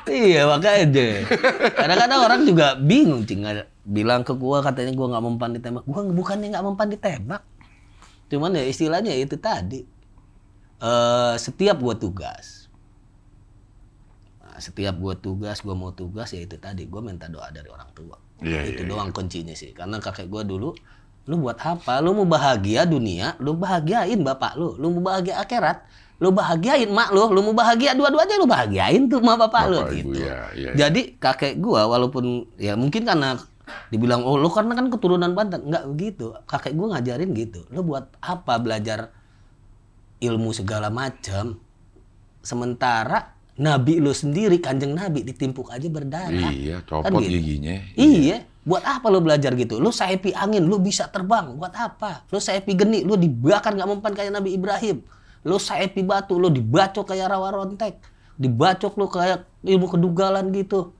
Iya, makanya. Kadang-kadang orang juga bingung, Cing. Bilang ke gua katanya gua nggak mempan ditembak. Gua bukannya nggak mempan ditembak. Cuman ya istilahnya itu tadi. Setiap gua tugas. Gua mau tugas ya itu tadi. Gua minta doa dari orang tua. Itu doang kuncinya sih. Karena kakek gua dulu, lu buat apa? Lu mau bahagia dunia, lu bahagiain bapak lu. Lu mau bahagia akhirat, lu bahagiain mak lu mau bahagia dua-duanya, lu bahagiain tuh mak bapak lu gitu. Ya. Jadi kakek gua walaupun ya mungkin karena dibilang lu karena kan keturunan Banten, enggak begitu. Kakek gua ngajarin gitu. Lu buat apa belajar ilmu segala macam sementara Nabi lu sendiri, Kanjeng Nabi ditimpuk aja berdarah. Iya, copot kan gitu. giginya. Iya. Buat apa lu belajar gitu? Lu saepi angin, lu bisa terbang. Buat apa? Lu saepi geni, lu dibakar nggak mempan kayak Nabi Ibrahim. Lu saepi batu, lu dibacok kayak rawa rontek. Dibacok lu kayak ilmu kedugalan gitu.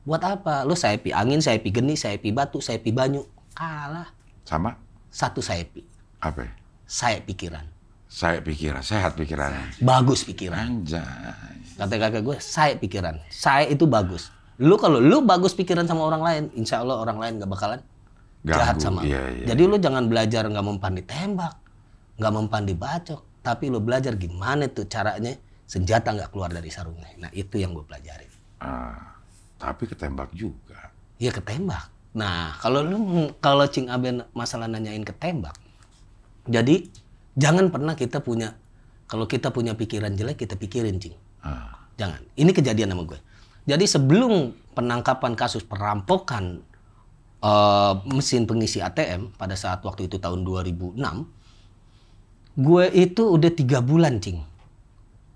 Buat apa? Lu saepi angin, saepi geni, saepi batu, saepi banyu. Kalah. Sama? Satu saepi. Apa? Saya pikiran. Saya pikiran, sehat pikirannya. Bagus pikiran. Anjay. Kata kakak gue, saya pikiran. Saya itu bagus. Lu kalau lu bagus pikiran sama orang lain, insya Allah orang lain gak bakalan jahat sama lu. Jadi lu jangan belajar gak mempan ditembak, gak mempan dibacok. Tapi lu belajar gimana tuh caranya senjata gak keluar dari sarungnya. Nah itu yang gue pelajarin. Tapi ketembak juga. Iya ketembak. Nah kalau Cing Aben masalah nanyain ketembak. Jadi jangan pernah kita punya, kalau kita punya pikiran jelek kita pikirin, Cing. Jangan. Ini kejadian sama gue. Jadi sebelum penangkapan kasus perampokan mesin pengisi ATM pada saat waktu itu tahun 2006, gue itu udah 3 bulan, Cing.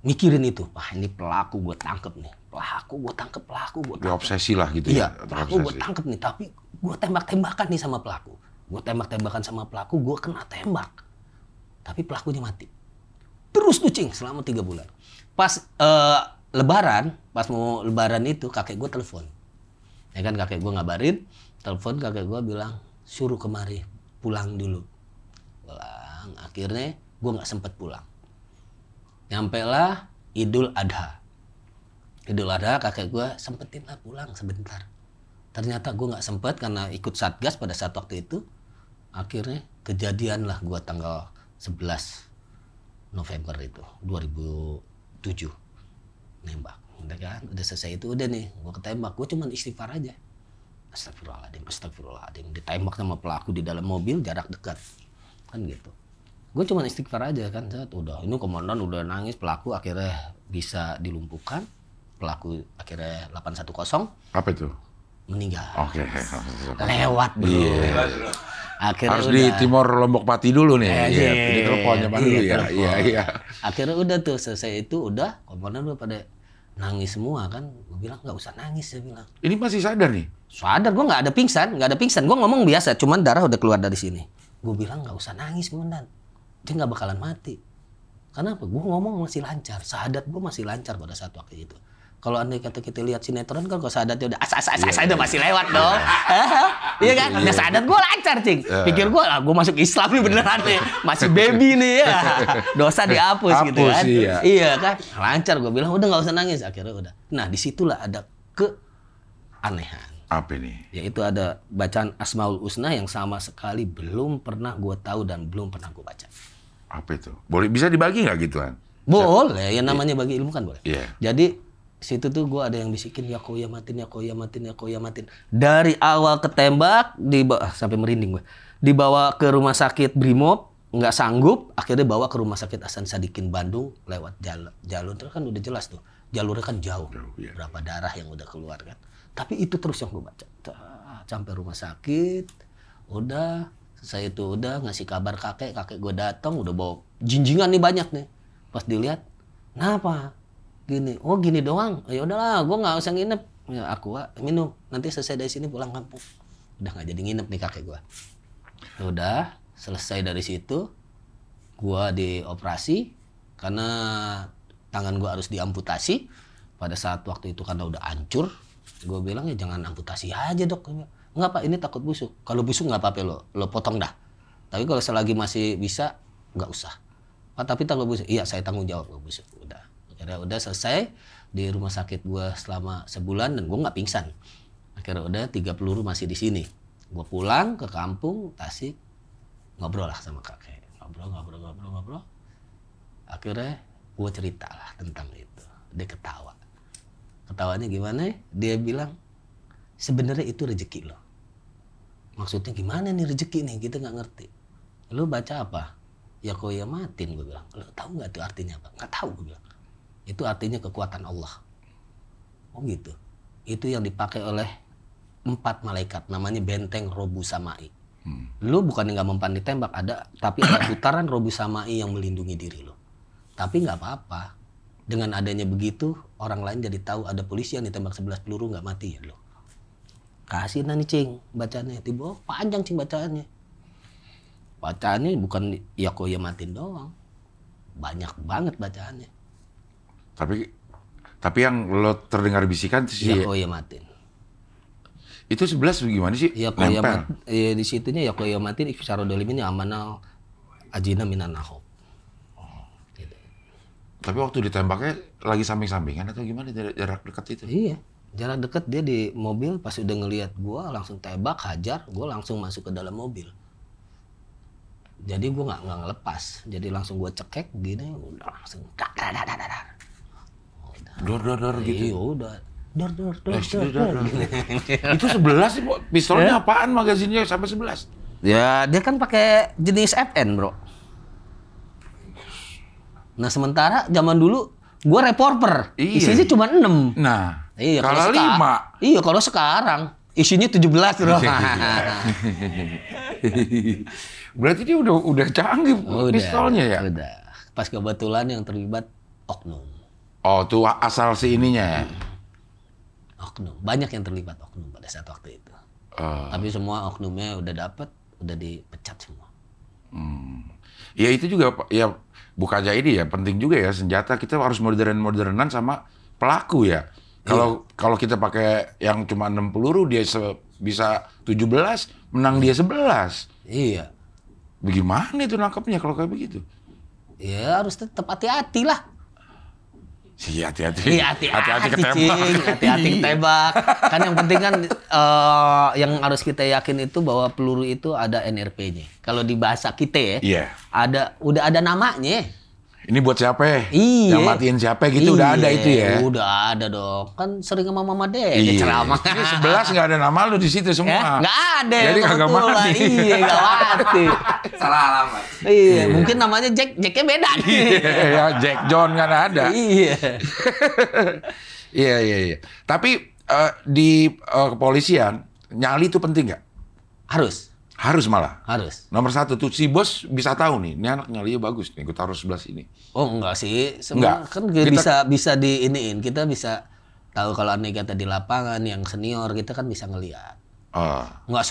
Mikirin itu. Wah, ini pelaku gue tangkep nih. Pelaku gue tangkep. Obsesi lah gitu ya. Iya, pelaku gue tangkep nih. Tapi gue tembak-tembakan nih sama pelaku. Gue tembak-tembakan sama pelaku, gue kena tembak. Tapi pelakunya mati. Terus tuh, Cing, selama 3 bulan. Pas Lebaran, pas mau Lebaran itu kakek gue telepon. Ya kan, kakek gue ngabarin, telepon kakek gue bilang, suruh kemari, pulang dulu. Pulang, akhirnya gue nggak sempet pulang. Nyampe lah Idul Adha. Idul Adha kakek gue sempetin lah pulang sebentar. Ternyata gue nggak sempet karena ikut Satgas pada saat waktu itu. Akhirnya kejadian lah gue tanggal 11 November itu, 2007. Nembak, udah kan, udah selesai itu udah nih, gue ketembak, gue cuman istighfar aja. Astagfirullahaladzim, ditembak sama pelaku di dalam mobil jarak dekat, kan gitu. Gue cuman istighfar aja kan, udah, ini komandan udah nangis, pelaku akhirnya bisa dilumpuhkan, pelaku akhirnya 810. Apa itu? Meninggal. Oke. Lewat bro. Iya. Akhirnya harus udah. di Timor Lombok Pati dulu nih. Iya. Di telepon zaman dulu ya. Iya. Akhirnya udah tuh selesai itu udah komandan udah pada nangis semua kan. Gue bilang nggak usah nangis, saya bilang. Ini masih sadar nih? Sadar, gue nggak ada pingsan. Gue ngomong biasa, cuman darah udah keluar dari sini. Gue bilang nggak usah nangis komandan, dia nggak bakalan mati. Kenapa? Gue ngomong masih lancar, sahadat gue masih lancar pada saat waktu itu. Kalau andai kata kita lihat sinetron kan, kalau sahadatnya udah udah masih lewat dong. Iya kan? Udah sahadat gue lancar, Cing. Pikir gue lah, gue masuk Islam nih beneran nih. Masih baby nih ya. Dosa dihapus gitu kan. Iya kan? Lancar, gue bilang udah nggak usah nangis. Akhirnya udah. Nah disitulah ada keanehan. Apa nih? Yaitu ada bacaan Asmaul Husna yang sama sekali belum pernah gue tahu dan belum pernah gue baca. Apa itu? Boleh bisa dibagi nggak gitu kan? Boleh, yang namanya bagi ilmu kan boleh. Yeah. Jadi situ tuh gue ada yang bisikin ya Qoyamatin. Dari awal ketembak sampai merinding gue. Dibawa ke rumah sakit Brimob, nggak sanggup, akhirnya bawa ke rumah sakit Hasan Sadikin Bandung lewat jalur terus kan udah jelas tuh. Jalurnya kan jauh. Yeah. Berapa darah yang udah keluar kan. Tapi itu terus yang gue baca. Sampai rumah sakit, udah saya itu udah ngasih kabar kakek gue datang udah bawa jinjingan nih banyak nih. Pas dilihat, kenapa? Gini, oh gini doang. Ya udahlah, gue nggak usah nginep. Ya aku minum. Nanti selesai dari sini pulang kampung. Udah nggak jadi nginep nih kakek gue. Udah selesai dari situ, gue dioperasi karena tangan gue harus diamputasi. Pada saat waktu itu karena udah hancur, gue bilang ya jangan amputasi aja dok. Nggak pak, ini takut busuk. Kalau busuk nggak apa-apa lo potong dah. Tapi kalau selagi masih bisa, nggak usah. Pak tapi takut busuk. Iya saya tanggung jawab kalau busuk. Akhirnya udah selesai di rumah sakit gue selama sebulan dan gue nggak pingsan. Akhirnya udah 3 peluru masih di sini. Gue pulang ke kampung Tasik, ngobrol lah sama kakek. Ngobrol. Akhirnya gue cerita lah tentang itu. Dia ketawa. Ketawanya gimana? Dia bilang sebenarnya itu rezeki lo. Maksudnya gimana nih rezeki nih? Kita nggak ngerti. Lo baca apa? Ya Qoyamatin gue bilang. Lo tahu nggak itu artinya apa? Nggak tahu gue bilang. Itu artinya kekuatan Allah. Oh gitu. Itu yang dipakai oleh 4 malaikat. Namanya benteng Robu Samai. Lu bukan nggak mempan ditembak, tapi ada putaran Robu Samai yang melindungi diri lu. Tapi nggak apa-apa. Dengan adanya begitu, orang lain jadi tahu ada polisi yang ditembak 11 peluru nggak mati ya lu. Kasih nih Cing bacanya. Tiba panjang Cing bacaannya. Bacaannya bukan ya Qoyamatin doang. Banyak banget bacaannya. Tapi yang lo terdengar bisikan sih ya Qoyamatin. Itu 11 gimana sih? Ya Qoyamatin. Di situnya ya Qoyamatin iksarodolimin amanal ajina minan nahob. Gitu. Tapi waktu ditembaknya lagi samping-sampingan atau gimana jarak dekat itu? Iya, jarak dekat dia di mobil pas udah ngelihat gua langsung tembak, hajar, gua langsung masuk ke dalam mobil. Jadi gua nggak ngelepas, jadi langsung gua cekek gini, udah langsung dor gitu. Iya udah. Dor. Itu 11 sih, pistolnya apaan magazinnya sampai 11? Ya, dia kan pakai jenis FN, Bro. Nah, sementara zaman dulu Gue reporter, isinya cuma 6. Nah, iya, kalau 5. Iya, kalau sekarang isinya 17 bro. Berarti dia udah canggih pistolnya ya? Udah. Pas kebetulan yang terlibat oknum. Oh, tuh asal si ininya ya? Oknum. Banyak yang terlibat oknum pada saat waktu itu. Tapi semua oknumnya udah dapet, udah dipecat semua. Ya itu juga, ya bukan aja ini ya, penting juga ya senjata kita harus modernan sama pelaku ya. Kalau kita pakai yang cuma 6 peluru dia bisa 17, menang dia 11. Iya. Bagaimana itu nangkapnya kalau kayak begitu? Ya harus tetap hati-hati lah. Iya, hati-hati. Iya, hati-hati ketembak. Hati-hati ketembak. Kan yang penting kan yang harus kita yakin itu bahwa peluru itu ada NRP-nya. Kalau di bahasa kita ya, udah ada namanya. Ini buat siapa ya? Iya. Yang matiin siapa gitu udah ada itu ya? Udah ada dong. Kan sering sama Mama Dede ceramah. Ini 11 nggak ada nama lu di situ semua. Nggak ada. Jadi kagak mati. Iya, nggak mati. Salah alamat. Iya, mungkin namanya Jacknya beda. Iya, Jack John kan ada. Iya. Iya. Tapi di kepolisian nyali itu penting nggak? Harus malah. Harus. Nomor 1 tuh si bos bisa tahu nih, ini anak nyalinya bagus nih, gue taruh sebelah sini. Oh enggak sih, enggak. Kan bisa diiniin, kita bisa tahu kalau andai kata di lapangan yang senior kita kan bisa ngelihat. Enggak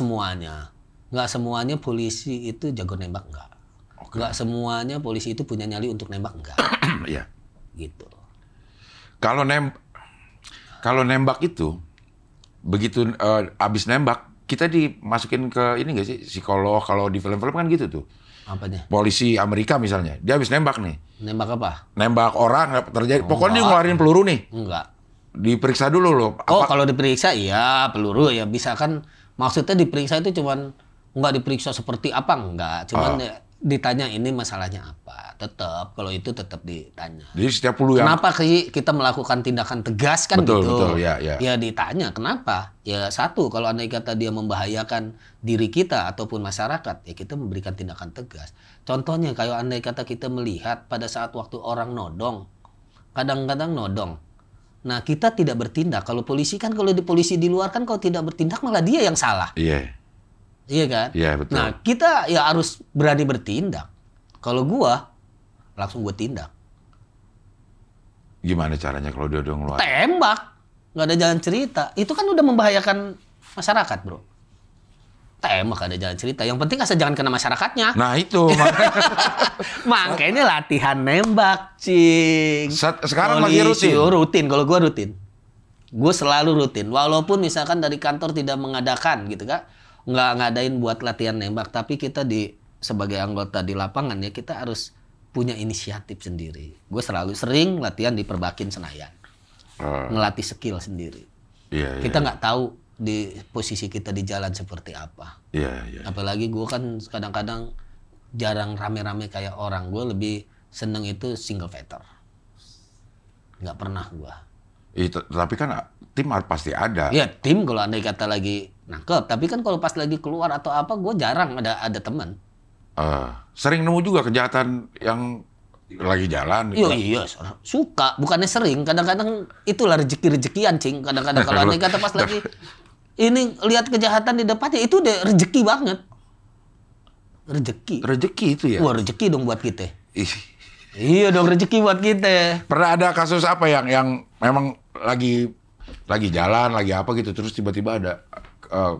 semuanya Polisi itu jago nembak enggak. Enggak semuanya polisi itu punya nyali untuk nembak enggak. Iya. Gitu. Kalau nembak itu begitu abis nembak kita dimasukin ke ini nggak sih psikolog, kalau di film-film kan gitu tuh. Apanya? Polisi Amerika misalnya, dia habis nembak nih. Nembak apa? Nembak orang nggak terjadi. Pokoknya dia ngeluarin peluru nih. Enggak. Diperiksa dulu loh. Kalau diperiksa iya peluru ya bisa kan. Maksudnya diperiksa itu cuman nggak diperiksa seperti apa enggak. Cuman ditanya ini masalahnya apa. Tetap kalau itu tetap ditanya. Jadi setiap peluru yang kenapa kita melakukan tindakan tegas kan gitu? Betul, ya. Ya ditanya kenapa? Ya satu kalau andai kata dia membahayakan diri kita ataupun masyarakat, ya kita memberikan tindakan tegas. Contohnya kalau andai kata kita melihat pada saat waktu orang nodong, kadang-kadang nodong. Nah kita tidak bertindak. Kalau polisi kan kalau di polisi di luar kan kalau tidak bertindak malah dia yang salah. Iya. Iya kan? Iya betul. Nah kita ya harus berani bertindak. Kalau gua langsung gue tindak. Gimana caranya kalau dia udah ngeluarin? Tembak. Nggak ada jalan cerita. Itu kan udah membahayakan masyarakat, bro. Tembak ada jalan cerita. Yang penting asal jangan kena masyarakatnya. Nah itu. Makanya latihan nembak, cing. Sekarang lagi rutin? Rutin, kalau gue rutin. Gue selalu rutin. Walaupun misalkan dari kantor tidak mengadakan gitu kan. Nggak ngadain buat latihan nembak. Tapi kita sebagai anggota di lapangan ya kita harus punya inisiatif sendiri. Gue selalu sering latihan di Perbakin Senayan. Ngelatih skill sendiri. Kita nggak tahu di posisi kita di jalan seperti apa. Apalagi gue kan kadang-kadang jarang rame-rame kayak orang. Gue lebih seneng itu single fighter. Nggak pernah gue. Tapi kan tim pasti ada. Iya tim kalau andai kata lagi nangkep. Tapi kan kalau pas lagi keluar atau apa gue jarang ada teman. Sering nemu juga kejahatan yang lagi jalan. Iya, suka. Bukannya sering. Kadang-kadang itulah rezeki-rezekian, cing. Kadang-kadang kalau andai kata pas lagi ini lihat kejahatan di depannya itu udah rezeki banget. Rezeki itu ya? Wah rezeki dong buat kita. Iya dong rezeki buat kita. Pernah ada kasus apa yang memang lagi jalan, lagi apa gitu, terus tiba-tiba ada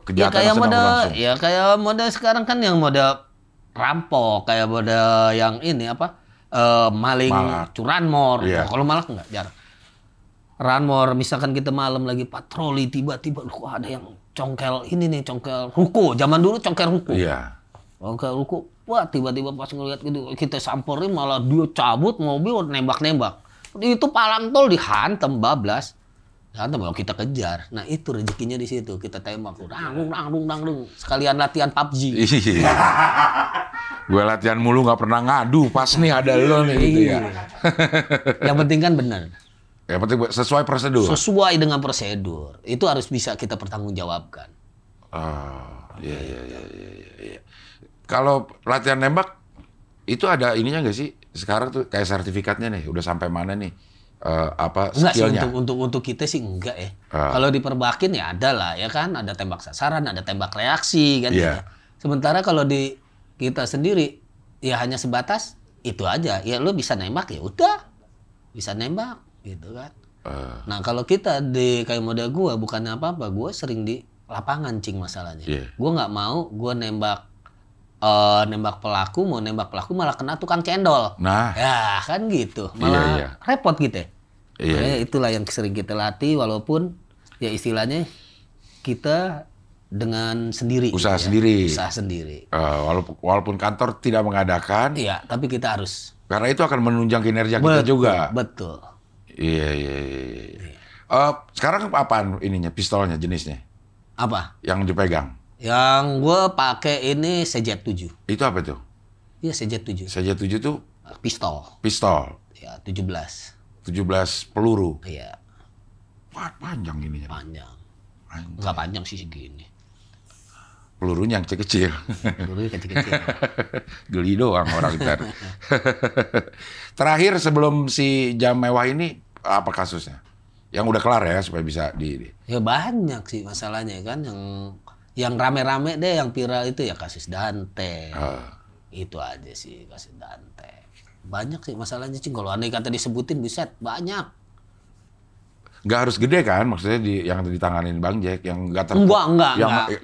kejahatan yang sedang berlangsung? Ya kayak mode sekarang kan yang mode rampok, kayak mode yang ini apa? Maling, curanmor. Kalau malak enggak, jarang. Ranmor, misalkan kita malam lagi patroli, tiba-tiba ada yang congkel ini nih, congkel ruko. Zaman dulu congkel ruko. Iya. Congkel ruko. Wah, tiba-tiba pas ngeliat gitu, kita samperin malah dia cabut mobil nembak-nembak. Itu palang tol dihantam bablas. Hantam kalau kita kejar. Nah, itu rezekinya di situ. Kita tembak tuh. Dang. Sekalian latihan PUBG. Iya. Gue latihan mulu nggak pernah ngadu. Pas nih ada lo nih gitu ya. Yang penting kan benar. Yang penting sesuai prosedur. Sesuai dengan prosedur. Itu harus bisa kita pertanggungjawabkan. Iya. Kalau latihan nembak itu ada ininya nggak sih? Sekarang tuh kayak sertifikatnya nih, udah sampai mana nih? Enggak skillnya. Sih untuk kita sih enggak ya. Kalau di perbakin ya ada lah ya kan, ada tembak sasaran, ada tembak reaksi kan. Ya. Sementara kalau di kita sendiri ya hanya sebatas itu aja. Ya lu bisa nembak ya udah, bisa nembak gitu kan. Nah kalau kita di kayak model gua bukannya apa-apa, gua sering di lapangan cing masalahnya. Gua nggak mau gua nembak pelaku, mau nembak pelaku malah kena tukang cendol. Nah, ya kan gitu, malah repot gitu. Itulah yang sering kita latih, walaupun ya istilahnya kita dengan sendiri. Usaha sendiri. Usaha sendiri. Walaupun kantor tidak mengadakan. Iya, tapi kita harus. Karena itu akan menunjang kinerja kita juga. Betul. Iya. Sekarang apaan ininya, pistolnya, jenisnya? Apa? Yang dipegang? Yang gue pakai ini CZ7. Itu apa tuh? Iya CZ7. CZ7 tuh? Pistol. Ya 17 peluru. Iya. Wah, panjang ininya. Panjang. Enggak panjang sih segini. Pelurunya yang kecil-kecil. Pelurunya kecil-kecil. Geli doang orang ntar. Terakhir sebelum si jam mewah ini apa kasusnya? Yang udah kelar ya supaya bisa Ya banyak sih masalahnya kan, yang rame-rame deh yang viral itu ya kasus Dante. Itu aja sih kasus Dante. Banyak sih masalahnya Cing. Kalau andai kata disebutin buset banyak. Nggak harus gede kan, maksudnya yang ditanganin Bang Jack, yang nggak enggak.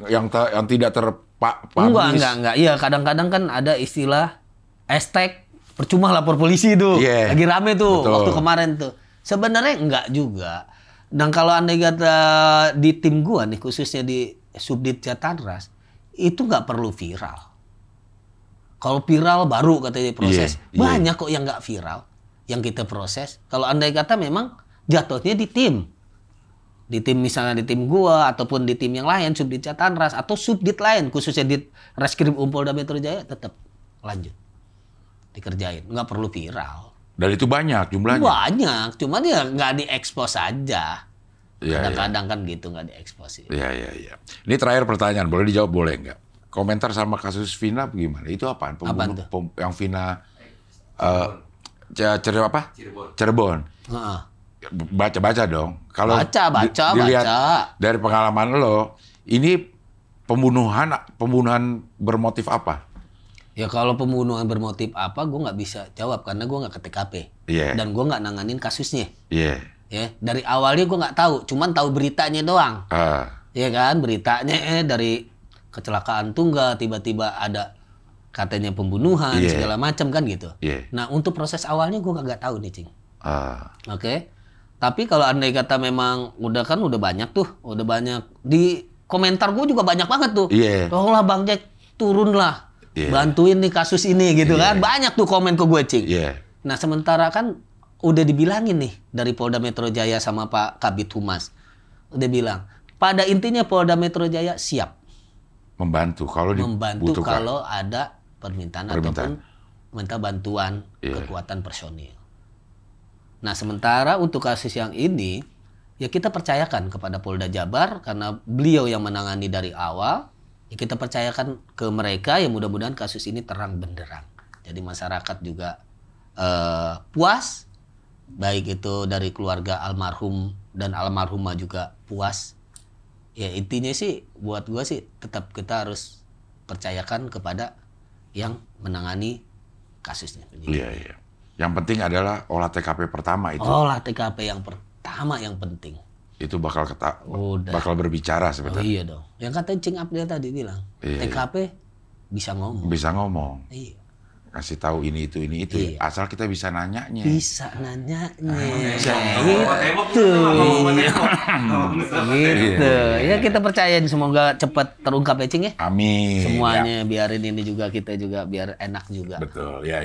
Yang tidak terpublish. Enggak. Iya, kadang-kadang kan ada istilah hashtag percuma lapor polisi itu. Lagi rame tuh. Betul. Waktu kemarin tuh. Sebenarnya enggak juga. Dan kalau andai kata di tim gua nih, khususnya di Subdit Jatanras, itu nggak perlu viral. Kalau viral baru katanya proses. Banyak kok yang nggak viral, yang kita proses. Kalau andai kata memang jatuhnya di tim misalnya di tim gua ataupun di tim yang lain, Subdit Jatanras atau subdit lain, khususnya di Reskrim Polda Metro Jaya, tetap lanjut dikerjain, nggak perlu viral. Dan itu banyak jumlahnya. Banyak, cuman ya nggak diekspos aja. Kadang-kadang kan gitu nggak diekspos. Iya. Ini terakhir pertanyaan, boleh dijawab boleh nggak? Komentar sama kasus Vina gimana? Itu apaan? Yang Vina Cirebon. Baca dong. Kalau dilihat dari pengalaman lo, ini pembunuhan bermotif apa? Ya kalau pembunuhan bermotif apa, gue nggak bisa jawab karena gue nggak ke TKP dan gue nggak nanganin kasusnya. Ya dari awalnya gue nggak tahu, cuman tahu beritanya doang. Ya kan, beritanya dari kecelakaan tunggal tiba-tiba ada katanya pembunuhan segala macam kan gitu. Nah untuk proses awalnya gue nggak tahu nih Cing. Oke. Tapi kalau andai kata memang udah banyak tuh, udah banyak di komentar gue juga banyak banget tuh. Tolonglah Bang Jack turunlah, bantuin nih kasus ini gitu kan. Banyak tuh komen ke gue Cing. Nah sementara kan udah dibilangin nih dari Polda Metro Jaya sama Pak Kabid Humas, udah bilang pada intinya Polda Metro Jaya siap membantu kalau ada permintaan ataupun minta bantuan kekuatan personil. Nah sementara untuk kasus yang ini ya kita percayakan kepada Polda Jabar karena beliau yang menangani dari awal. Ya kita percayakan ke mereka ya mudah-mudahan kasus ini terang benderang. Jadi masyarakat juga puas, baik itu dari keluarga almarhum dan almarhumah juga puas. Ya intinya sih buat gua sih tetap kita harus percayakan kepada yang menangani kasusnya. Iya. Yang penting adalah olah TKP pertama itu. Olah TKP yang pertama yang penting. Itu bakal berbicara sebetulnya. Oh iya dong. Yang kata Cing Abdel tadi bilang, TKP bisa ngomong. Bisa ngomong. Iya. Kasih tahu ini itu. Asal kita bisa nanyanya. Bisa nanyanya. Gitu. Ya kita percayain semoga cepat terungkap ya Cing ya. Amin. Semuanya biarin ini juga kita juga biar enak juga. Betul. Ya.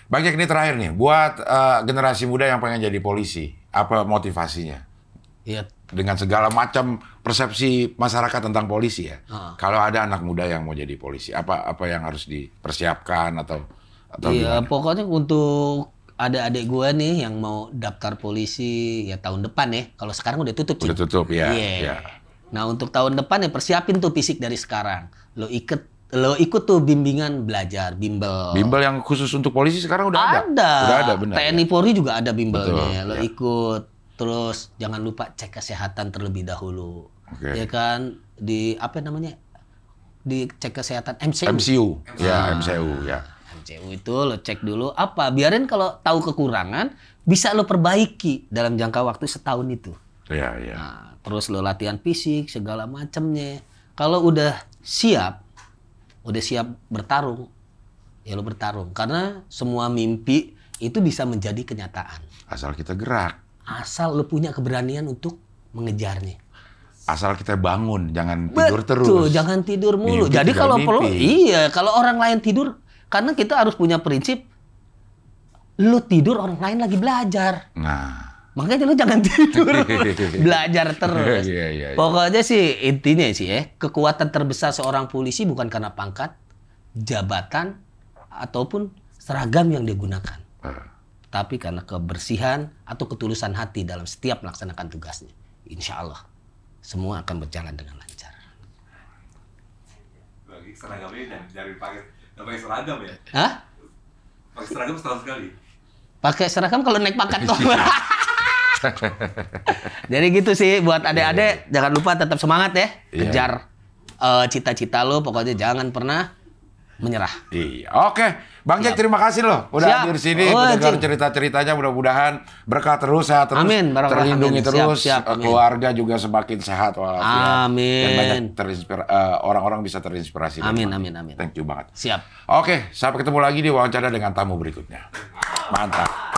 Bang Jack, ini terakhir nih buat generasi muda yang pengen jadi polisi. Apa motivasinya? Ya. Dengan segala macam persepsi masyarakat tentang polisi ya. Kalau ada anak muda yang mau jadi polisi, apa yang harus dipersiapkan atau iya, pokoknya untuk adik-adik gue nih yang mau daftar polisi ya tahun depan ya. Kalau sekarang udah tutup. Udah tutup ya. Nah untuk tahun depan ya persiapin tuh fisik dari sekarang. Lo iket lo ikut tuh bimbingan belajar, bimbel. Bimbel yang khusus untuk polisi sekarang udah ada. Udah ada, benar. TNI Polri juga ada bimbelnya. Betul, Lo ikut. Terus jangan lupa cek kesehatan terlebih dahulu. Ya kan di apa namanya? Di cek kesehatan MCU. Ya, MCU ya. MCU itu lo cek dulu apa? Biarin kalau tahu kekurangan bisa lo perbaiki dalam jangka waktu setahun itu. Iya, iya. Nah, terus lo latihan fisik segala macamnya. Kalau udah siap bertarung, ya lo bertarung. Karena semua mimpi itu bisa menjadi kenyataan. Asal kita gerak. Asal lo punya keberanian untuk mengejarnya. Asal kita bangun, jangan tidur terus. Betul, jangan tidur mulu. Mimpi jadi kalau perlu, mimpi. kalau orang lain tidur, karena kita harus punya prinsip, lo tidur orang lain lagi belajar. Nah. Makanya lo jangan tidur, belajar terus. Iya. Pokoknya sih intinya sih kekuatan terbesar seorang polisi bukan karena pangkat, jabatan, ataupun seragam yang dia gunakan. Tapi karena kebersihan atau ketulusan hati dalam setiap melaksanakan tugasnya. Insya Allah, semua akan berjalan dengan lancar. Bagi seragamnya dari pakai seragam ya? Hah? Pakai seragam setahun sekali? Pakai seragam kalau naik pangkat kok. Jadi gitu sih buat adik-adik, jangan lupa tetap semangat ya, kejar cita-cita lo, pokoknya jangan pernah menyerah. Iya, oke. Bang Jack, terima kasih loh udah hadir sini, mendengar cerita-ceritanya, mudah-mudahan berkah terus, sehat terus, amin, terlindungi terus, siap, keluarga juga semakin sehat walafiat. Amin. Dan banyak orang-orang bisa terinspirasi. Amin. Thank you banget. Siap. Oke, sampai ketemu lagi di wawancara dengan tamu berikutnya. Mantap.